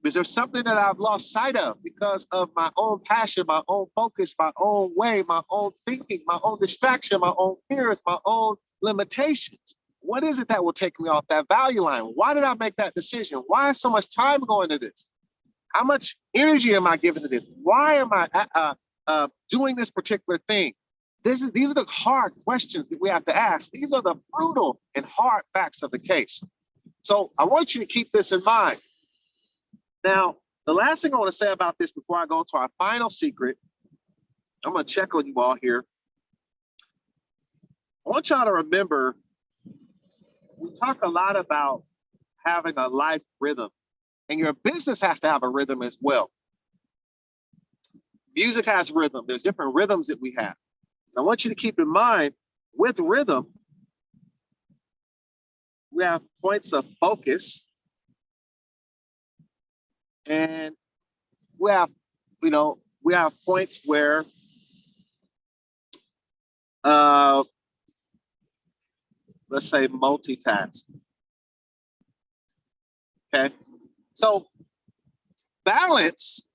Speaker 1: Is there something that I've lost sight of because of my own passion, my own focus, my own way, my own thinking, my own distraction, my own fears, my own limitations? What is it that will take me off that value line? Why did I make that decision? Why is so much time going to this? How much energy am I giving to this? Why am I doing this particular thing? These are the hard questions that we have to ask. These are the brutal and hard facts of the case. So I want you to keep this in mind. Now, the last thing I want to say about this before I go to our final secret, I'm going to check on you all here. I want y'all to remember, we talk a lot about having a life rhythm, and your business has to have a rhythm as well. Music has rhythm. There's different rhythms that we have. And I want you to keep in mind, with rhythm, we have points of focus, and we have points where let's say multitask. Okay, so balance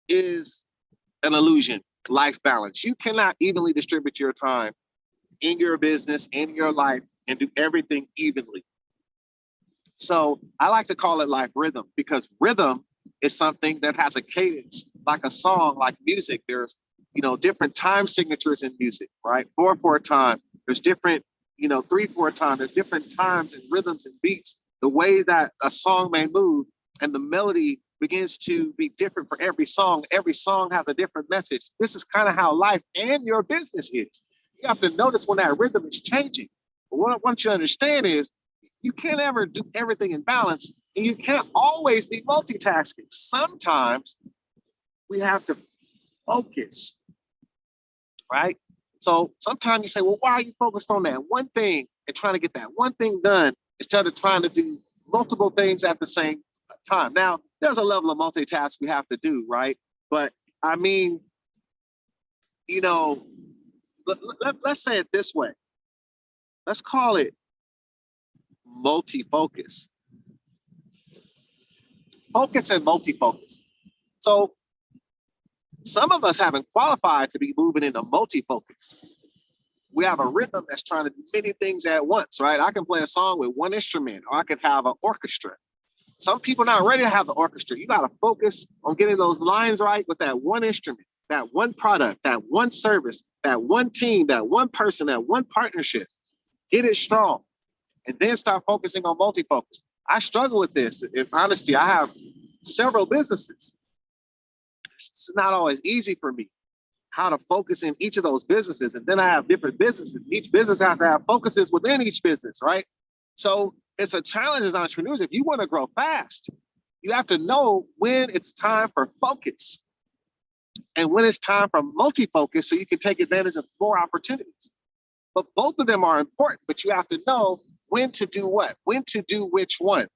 Speaker 1: is an illusion. Life balance. You cannot evenly distribute your time in your business, in your life, and do everything evenly. So I like to call it life rhythm, because rhythm is something that has a cadence, like a song, like music. There's, different time signatures in music, right? 4/4 time. There's different, 3/4 time. There's different times and rhythms and beats. The way that a song may move and the melody begins to be different for every song. Every song has a different message. This is kind of how life and your business is. You have to notice when that rhythm is changing. But what I want you to understand is, you can't ever do everything in balance, and you can't always be multitasking. Sometimes we have to focus, right? So sometimes you say, well, why are you focused on that one thing and trying to get that one thing done instead of trying to do multiple things at the same time? Now, there's a level of multitask we have to do, right? But I mean, let's say it this way. Let's call it multi-focus. Focus and multi-focus. So some of us haven't qualified to be moving into multi-focus. We have a rhythm that's trying to do many things at once, right? I can play a song with one instrument, or I could have an orchestra. Some people not ready to have the orchestra. You got to focus on getting those lines right with that one instrument, that one product, that one service, that one team, that one person, that one partnership. Get it strong, and then start focusing on multi-focus. I struggle with this. In honesty, I have several businesses. It's not always easy for me how to focus in each of those businesses. And then I have different businesses. Each business has to have focuses within each business, right? So it's a challenge as entrepreneurs. If you want to grow fast, you have to know when it's time for focus and when it's time for multi-focus, so you can take advantage of more opportunities. But both of them are important, but you have to know when to do what, when to do which one.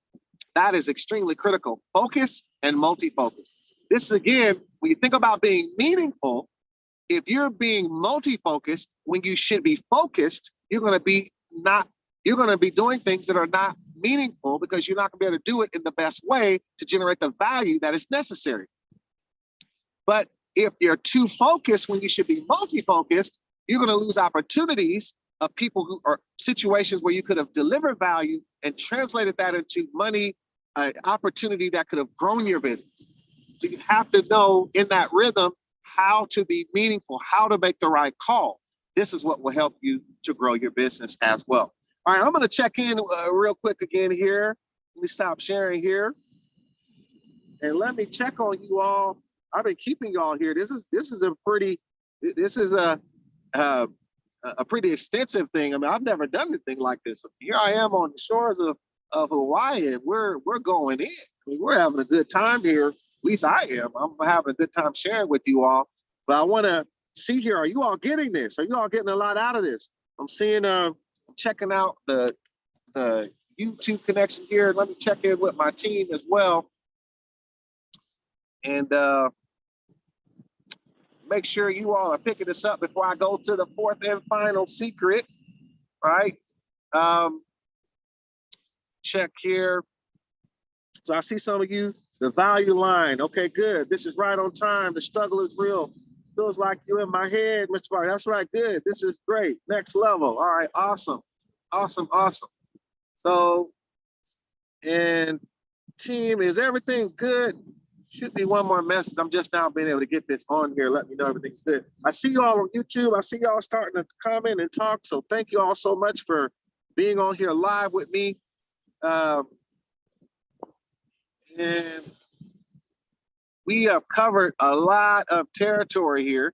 Speaker 1: That is extremely critical. Focus and multi-focus. This is, again, when you think about being meaningful, if you're being multi-focused when you should be focused, you're going to be doing things that are not meaningful, because you're not going to be able to do it in the best way to generate the value that is necessary. But if you're too focused when you should be multi-focused, you're going to lose opportunities of people who are situations where you could have delivered value and translated that into money, opportunity that could have grown your business. So you have to know in that rhythm how to be meaningful, how to make the right call. This is what will help you to grow your business as well. All right, I'm going to check in real quick again here. Let me stop sharing here. And let me check on you all. I've been keeping y'all here. This is a pretty extensive thing. I mean, I've never done anything like this. Here I am on the shores of Hawaii, and we're going in. I mean, we're having a good time here. At least I am. I'm having a good time sharing with you all. But I want to see here, are you all getting this? Are you all getting a lot out of this? I'm seeing, checking out the YouTube connection here. Let me check in with my team as well. And make sure you all are picking this up before I go to the fourth and final secret, right? Check here. So I see some of you, the value line. Okay, good. This is right on time. The struggle is real. Feels like you're in my head, Mr. Barr. That's right, good. This is great. Next level. All right, awesome. Awesome, awesome. So, and team, is everything good? Should be one more message. I'm just now being able to get this on here. Let me know everything's good. I see you all on YouTube. I see y'all starting to comment and talk. So thank you all so much for being on here live with me. And we have covered a lot of territory here.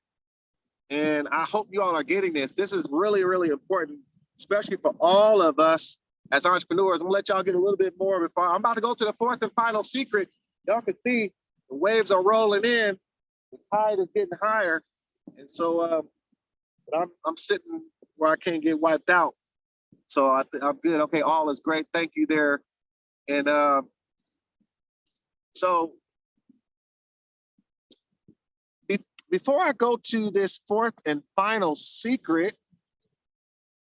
Speaker 1: And I hope you all are getting this. This is really, really important, especially for all of us as entrepreneurs. I'm gonna let y'all get a little bit more before I'm about to go to the fourth and final secret. Y'all can see the waves are rolling in, the tide is getting higher. And so but I'm sitting where I can't get wiped out. So I'm good. Okay, all is great. Thank you there. And so before I go to this fourth and final secret,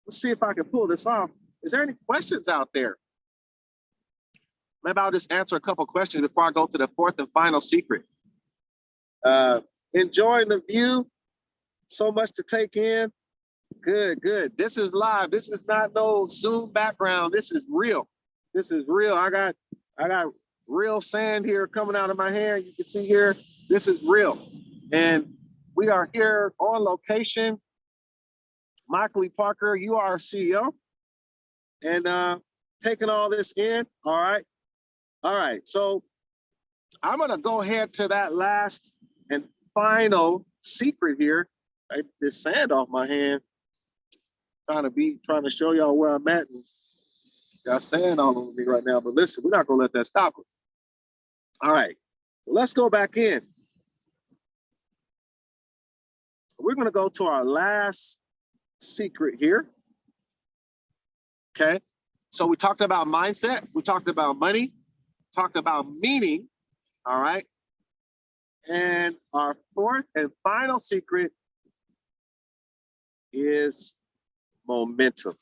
Speaker 1: let's see if I can pull this off. Is there any questions out there? Maybe I'll just answer a couple questions before I go to the fourth and final secret. Enjoying the view, so much to take in. Good, good. This is live. This is not no Zoom background. This is real. This is real. I got real sand here coming out of my hand. You can see here, this is real. And we are here on location. Michael Lee Parker, you are our CEO. And taking all this in, all right? All right, so I'm gonna go ahead to that last and final secret here. I this sand off my hand. Trying to show y'all where I'm at, and got sand all over me right now. But listen, we're not gonna let that stop us. All right, so let's go back in. We're gonna go to our last secret here. Okay, so we talked about mindset, we talked about money, talked about meaning, all right? And our fourth and final secret is momentum.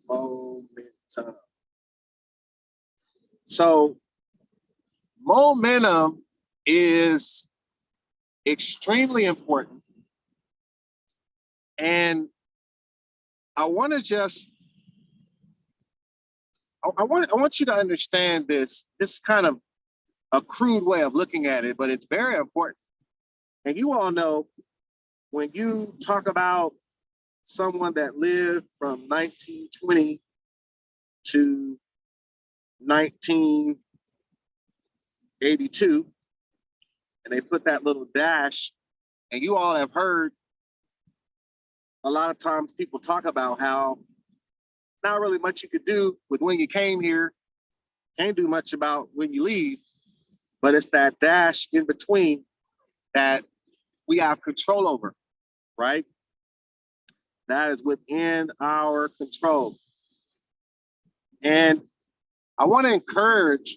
Speaker 1: Momentum. So momentum is extremely important. And I want to just, I want you to understand this. This is kind of a crude way of looking at it, but it's very important. And you all know when you talk about someone that lived from 1920 to 1982, and they put that little dash, and you all have heard a lot of times people talk about how not really much you could do with when you came here, can't do much about when you leave, but it's that dash in between that we have control over, right? That is within our control. And I want to encourage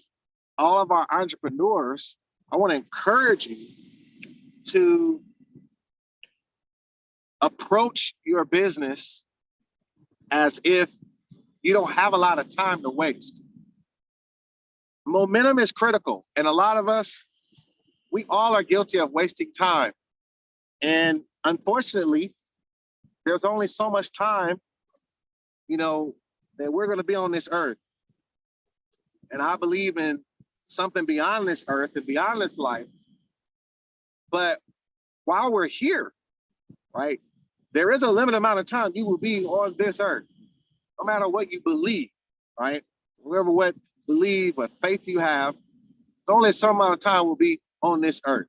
Speaker 1: all of our entrepreneurs, I want to encourage you to approach your business as if you don't have a lot of time to waste. Momentum is critical. And a lot of us, We all are guilty of wasting time. And unfortunately, there's only so much time, that we're going to be on this earth. And I believe in something beyond this earth and beyond this life. But while we're here, right, there is a limited amount of time you will be on this earth, no matter what you believe, right? Whoever what believe, what faith you have, there's only some amount of time will be on this earth.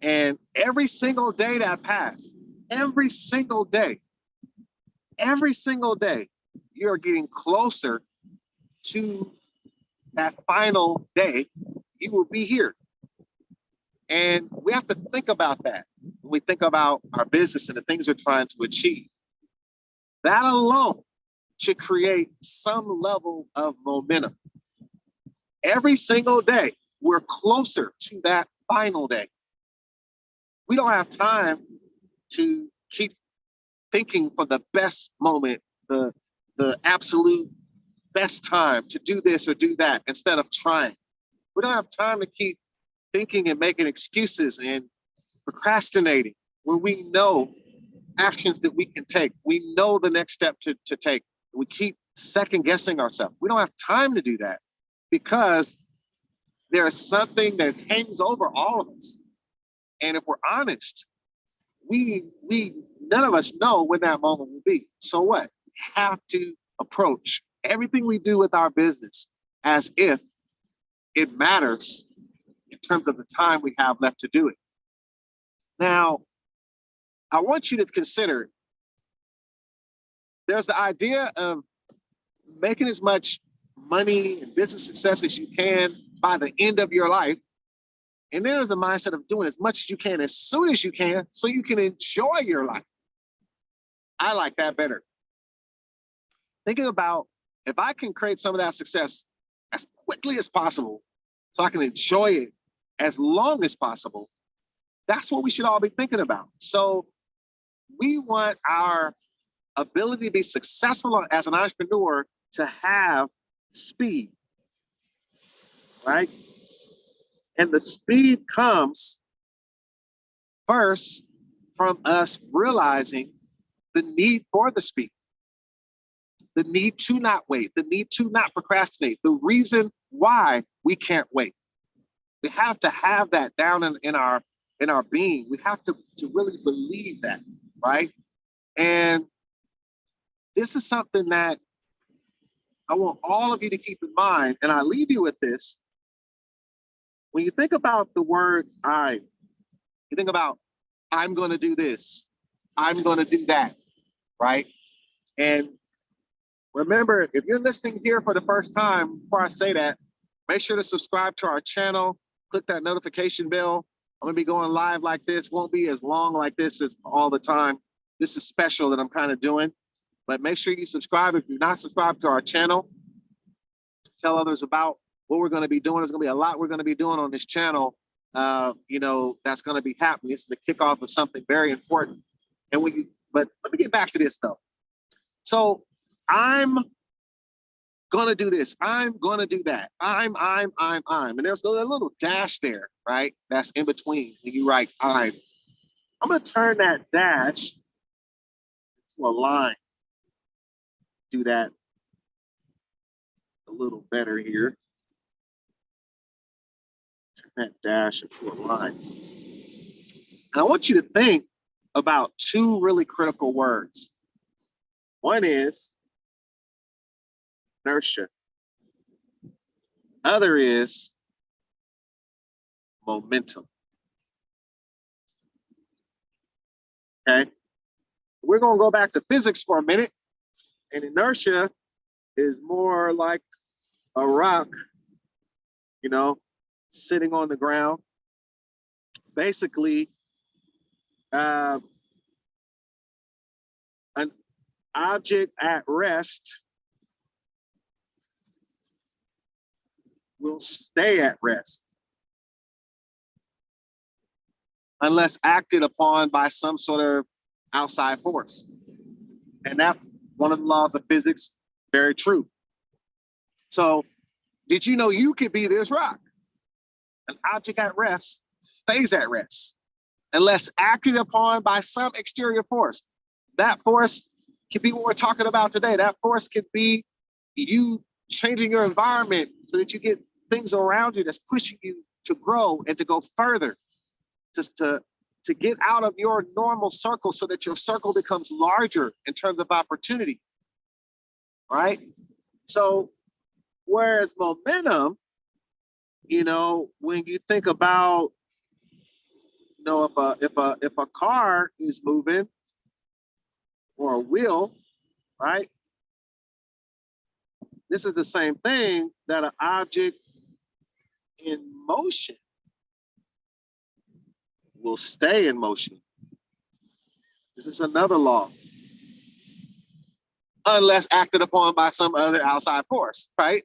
Speaker 1: And every single day that passes, every single day, you're getting closer to that final day you will be here. And we have to think about that when we think about our business and the things we're trying to achieve. That alone should create some level of momentum. Every single day, we're closer to that final day. We don't have time to keep thinking for the best moment, the absolute best time to do this or do that instead of trying. We don't have time to keep thinking and making excuses and procrastinating when we know actions that we can take. We know the next step to take. We keep second guessing ourselves. We don't have time to do that because there is something that hangs over all of us. And if we're honest, we none of us know when that moment will be. So what? We have to approach everything we do with our business as if it matters in terms of the time we have left to do it. Now, I want you to consider there's the idea of making as much money and business success as you can by the end of your life. And then there's a mindset of doing as much as you can as soon as you can so you can enjoy your life. I like that better. Thinking about if I can create some of that success as quickly as possible so I can enjoy it as long as possible, that's what we should all be thinking about. So we want our ability to be successful as an entrepreneur to have speed, right? And the speed comes first from us realizing the need for the speed, the need to not wait, the need to not procrastinate, the reason why we can't wait. We have to have that down in our being. We have to really believe that, right? And this is something that I want all of you to keep in mind. And I leave you with this. When you think about the word I, you think about, I'm going to do this, I'm going to do that, right? And remember, if you're listening here for the first time, before I say that, make sure to subscribe to our channel, click that notification bell. I'm going to be going live like this. Won't be as long like this as all the time. This is special that I'm kind of doing. But make sure you subscribe. If you're not subscribed to our channel, tell others about what we're going to be doing. There's going to be a lot we're going to be doing on this channel, that's going to be happening. This is the kickoff of something very important. But let me get back to this though. So I'm going to do this. I'm going to do that. I'm. And there's a little dash there, right? That's in between when you write I'm. I'm going to turn that dash to a line. Do that a little better here. Turn that dash into a line. And I want you to think about two really critical words. One is inertia. Other is momentum. Okay. We're going to go back to physics for a minute. And inertia is more like a rock, sitting on the ground. Basically, an object at rest will stay at rest unless acted upon by some sort of outside force. And that's one of the laws of physics, very true. So did you know you could be this rock? An object at rest stays at rest unless acted upon by some exterior force. That force could be what we're talking about today. That force could be you changing your environment so that you get things around you that's pushing you to grow and to go further, to get out of your normal circle so that your circle becomes larger in terms of opportunity, right? So whereas momentum, when you think about, if a car is moving or a wheel, right? This is the same thing that an object in motion will stay in motion. This is another law. Unless acted upon by some other outside force, right?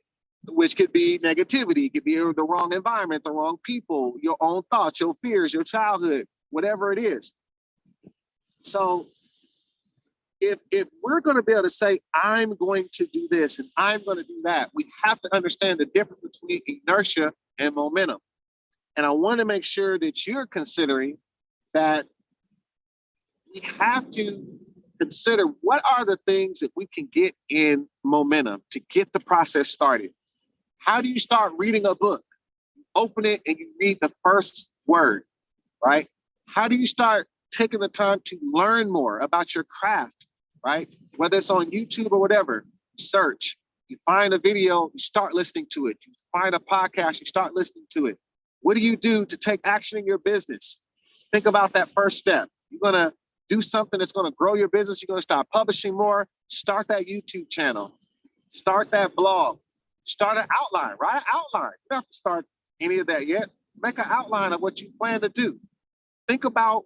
Speaker 1: Which could be negativity, it could be the wrong environment, the wrong people, your own thoughts, your fears, your childhood, whatever it is. So if we're going to be able to say, I'm going to do this and I'm going to do that, we have to understand the difference between inertia and momentum. And I want to make sure that you're considering that we have to consider what are the things that we can get in momentum to get the process started. How do you start reading a book? You open it and you read the first word, right? How do you start taking the time to learn more about your craft, right? Whether it's on YouTube or whatever, search. You find a video, you start listening to it. You find a podcast, you start listening to it. What do you do to take action in your business? Think about that first step. You're going to do something that's going to grow your business. You're going to start publishing more. Start that YouTube channel. Start that blog. Start an outline, right? Outline. You don't have to start any of that yet. Make an outline of what you plan to do. Think about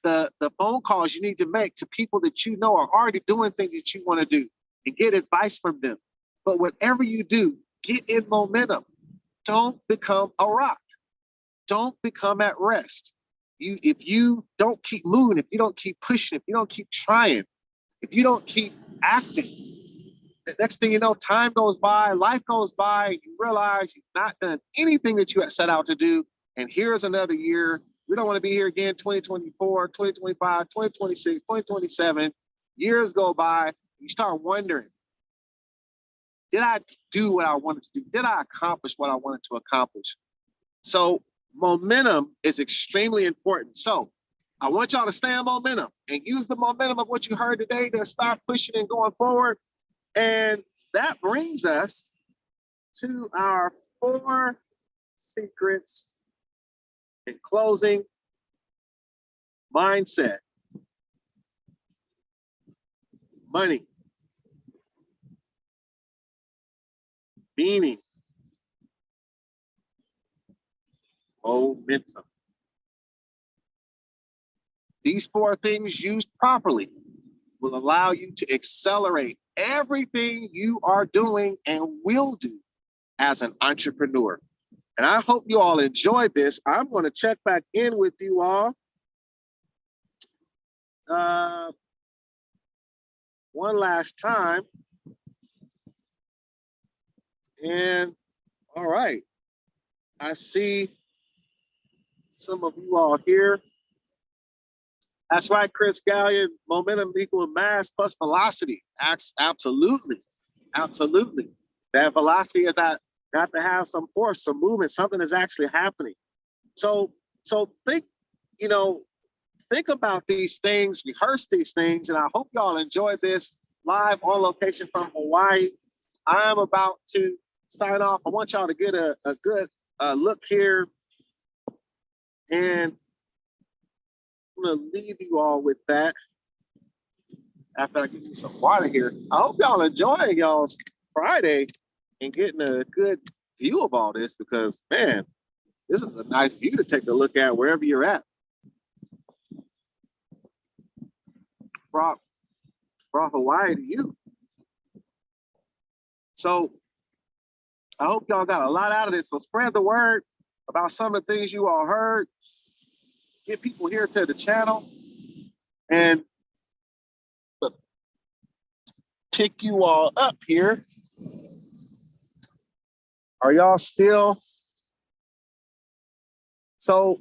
Speaker 1: the phone calls you need to make to people that you know are already doing things that you want to do and get advice from them. But whatever you do, get in momentum. Don't become a rock. Don't become at rest. If you don't keep moving, if you don't keep pushing, if you don't keep trying, if you don't keep acting, the next thing you know, time goes by, life goes by, you realize you've not done anything that you had set out to do. And here's another year. We don't want to be here again, 2024, 2025, 2026, 2027. Years go by. You start wondering, did I do what I wanted to do? Did I accomplish what I wanted to accomplish? So momentum is extremely important. So I want y'all to stay on momentum and use the momentum of what you heard today to start pushing and going forward. And that brings us to our 4 secrets in closing. Mindset, money, meaning, momentum. These 4 things used properly will allow you to accelerate everything you are doing and will do as an entrepreneur. And I hope you all enjoyed this. I'm going to check back in with you all one last time. And all right, I see some of you all here. That's right, Chris Gallion, momentum equals mass plus velocity. Absolutely, absolutely. That velocity is that got to have some force, some movement, something is actually happening. So think about these things, rehearse these things, and I hope y'all enjoyed this live on location from Hawaii. I am about to sign off. I want y'all to get a good look here, and I'm gonna leave you all with that after I give you some water here. I hope y'all enjoying y'all's Friday and getting a good view of all this, because man, this is a nice view to take a look at wherever you're at. Brought Hawaii to you. So I hope y'all got a lot out of this. So spread the word about some of the things you all heard. Get people here to the channel and pick you all up here. Are y'all still So,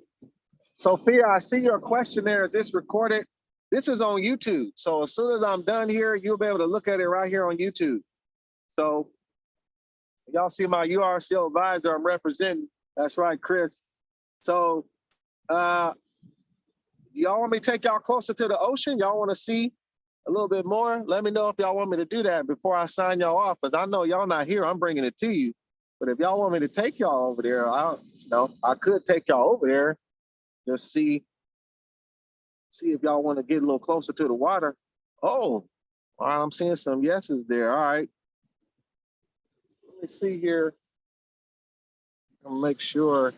Speaker 1: Sophia, I see your question there. Is this recorded? This is on YouTube. So as soon as I'm done here, you'll be able to look at it right here on YouTube. So y'all see my URCL advisor I'm representing. That's right, Chris. So y'all want me to take y'all closer to the ocean? Y'all want to see a little bit more? Let me know if y'all want me to do that before I sign y'all off, because I know y'all not here. I'm bringing it to you. But if y'all want me to take y'all over there, I could take y'all over there. Just see if y'all want to get a little closer to the water. Oh, all right, I'm seeing some yeses there. All right. Let me see here. I'll make sure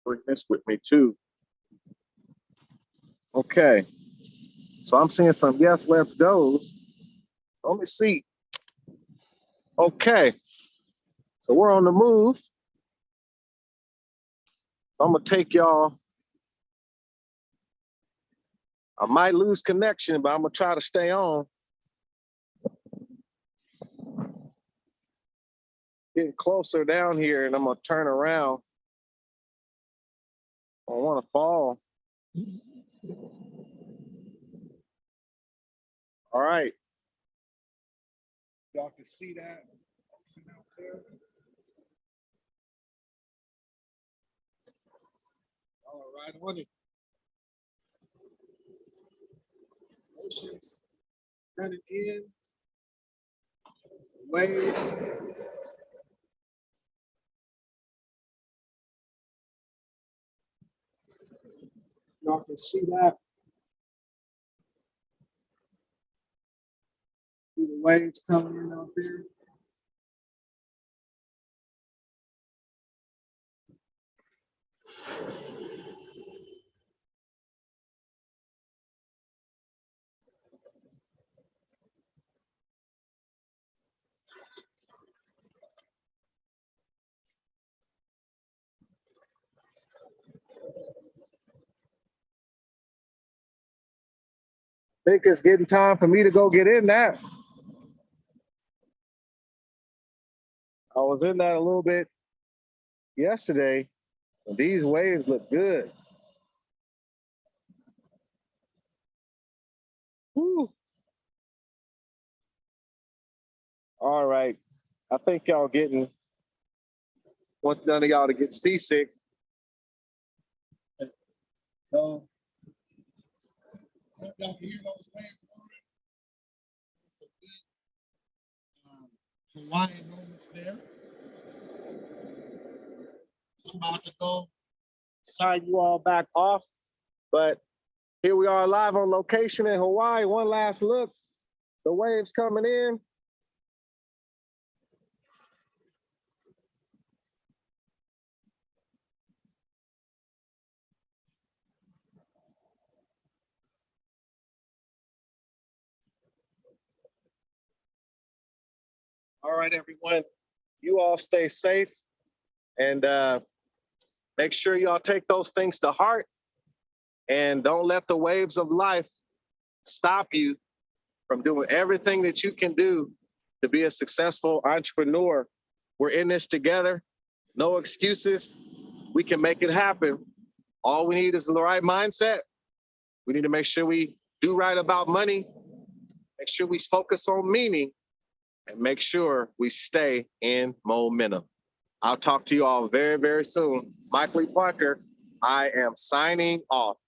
Speaker 1: bring this with me too. Okay. So I'm seeing some yes, let's goes. Let me see. Okay. So we're on the move. So I'm gonna take y'all. I might lose connection, but I'm gonna try to stay on. Getting closer down here, and I'm gonna turn around. I don't want to fall. All right. Y'all can see that out there. All right, on it. Oceans running in, waves. Y'all can see that. See the waves coming in out there. I think it's getting time for me to go get in that. I was in that a little bit yesterday. These waves look good. Woo. All right. I think y'all getting, want none of y'all to get seasick. So, y'all can hear those waves. Hawaiian moments there. I'm about to go sign you all back off, but here we are live on location in Hawaii. One last look. The waves coming in. All right, everyone. You all stay safe and make sure y'all take those things to heart and don't let the waves of life stop you from doing everything that you can do to be a successful entrepreneur. We're in this together. No excuses. We can make it happen. All we need is the right mindset. We need to make sure we do right about money, make sure we focus on meaning, and make sure we stay in momentum. I'll talk to you all very, very soon. Mike Lee Parker, I am signing off.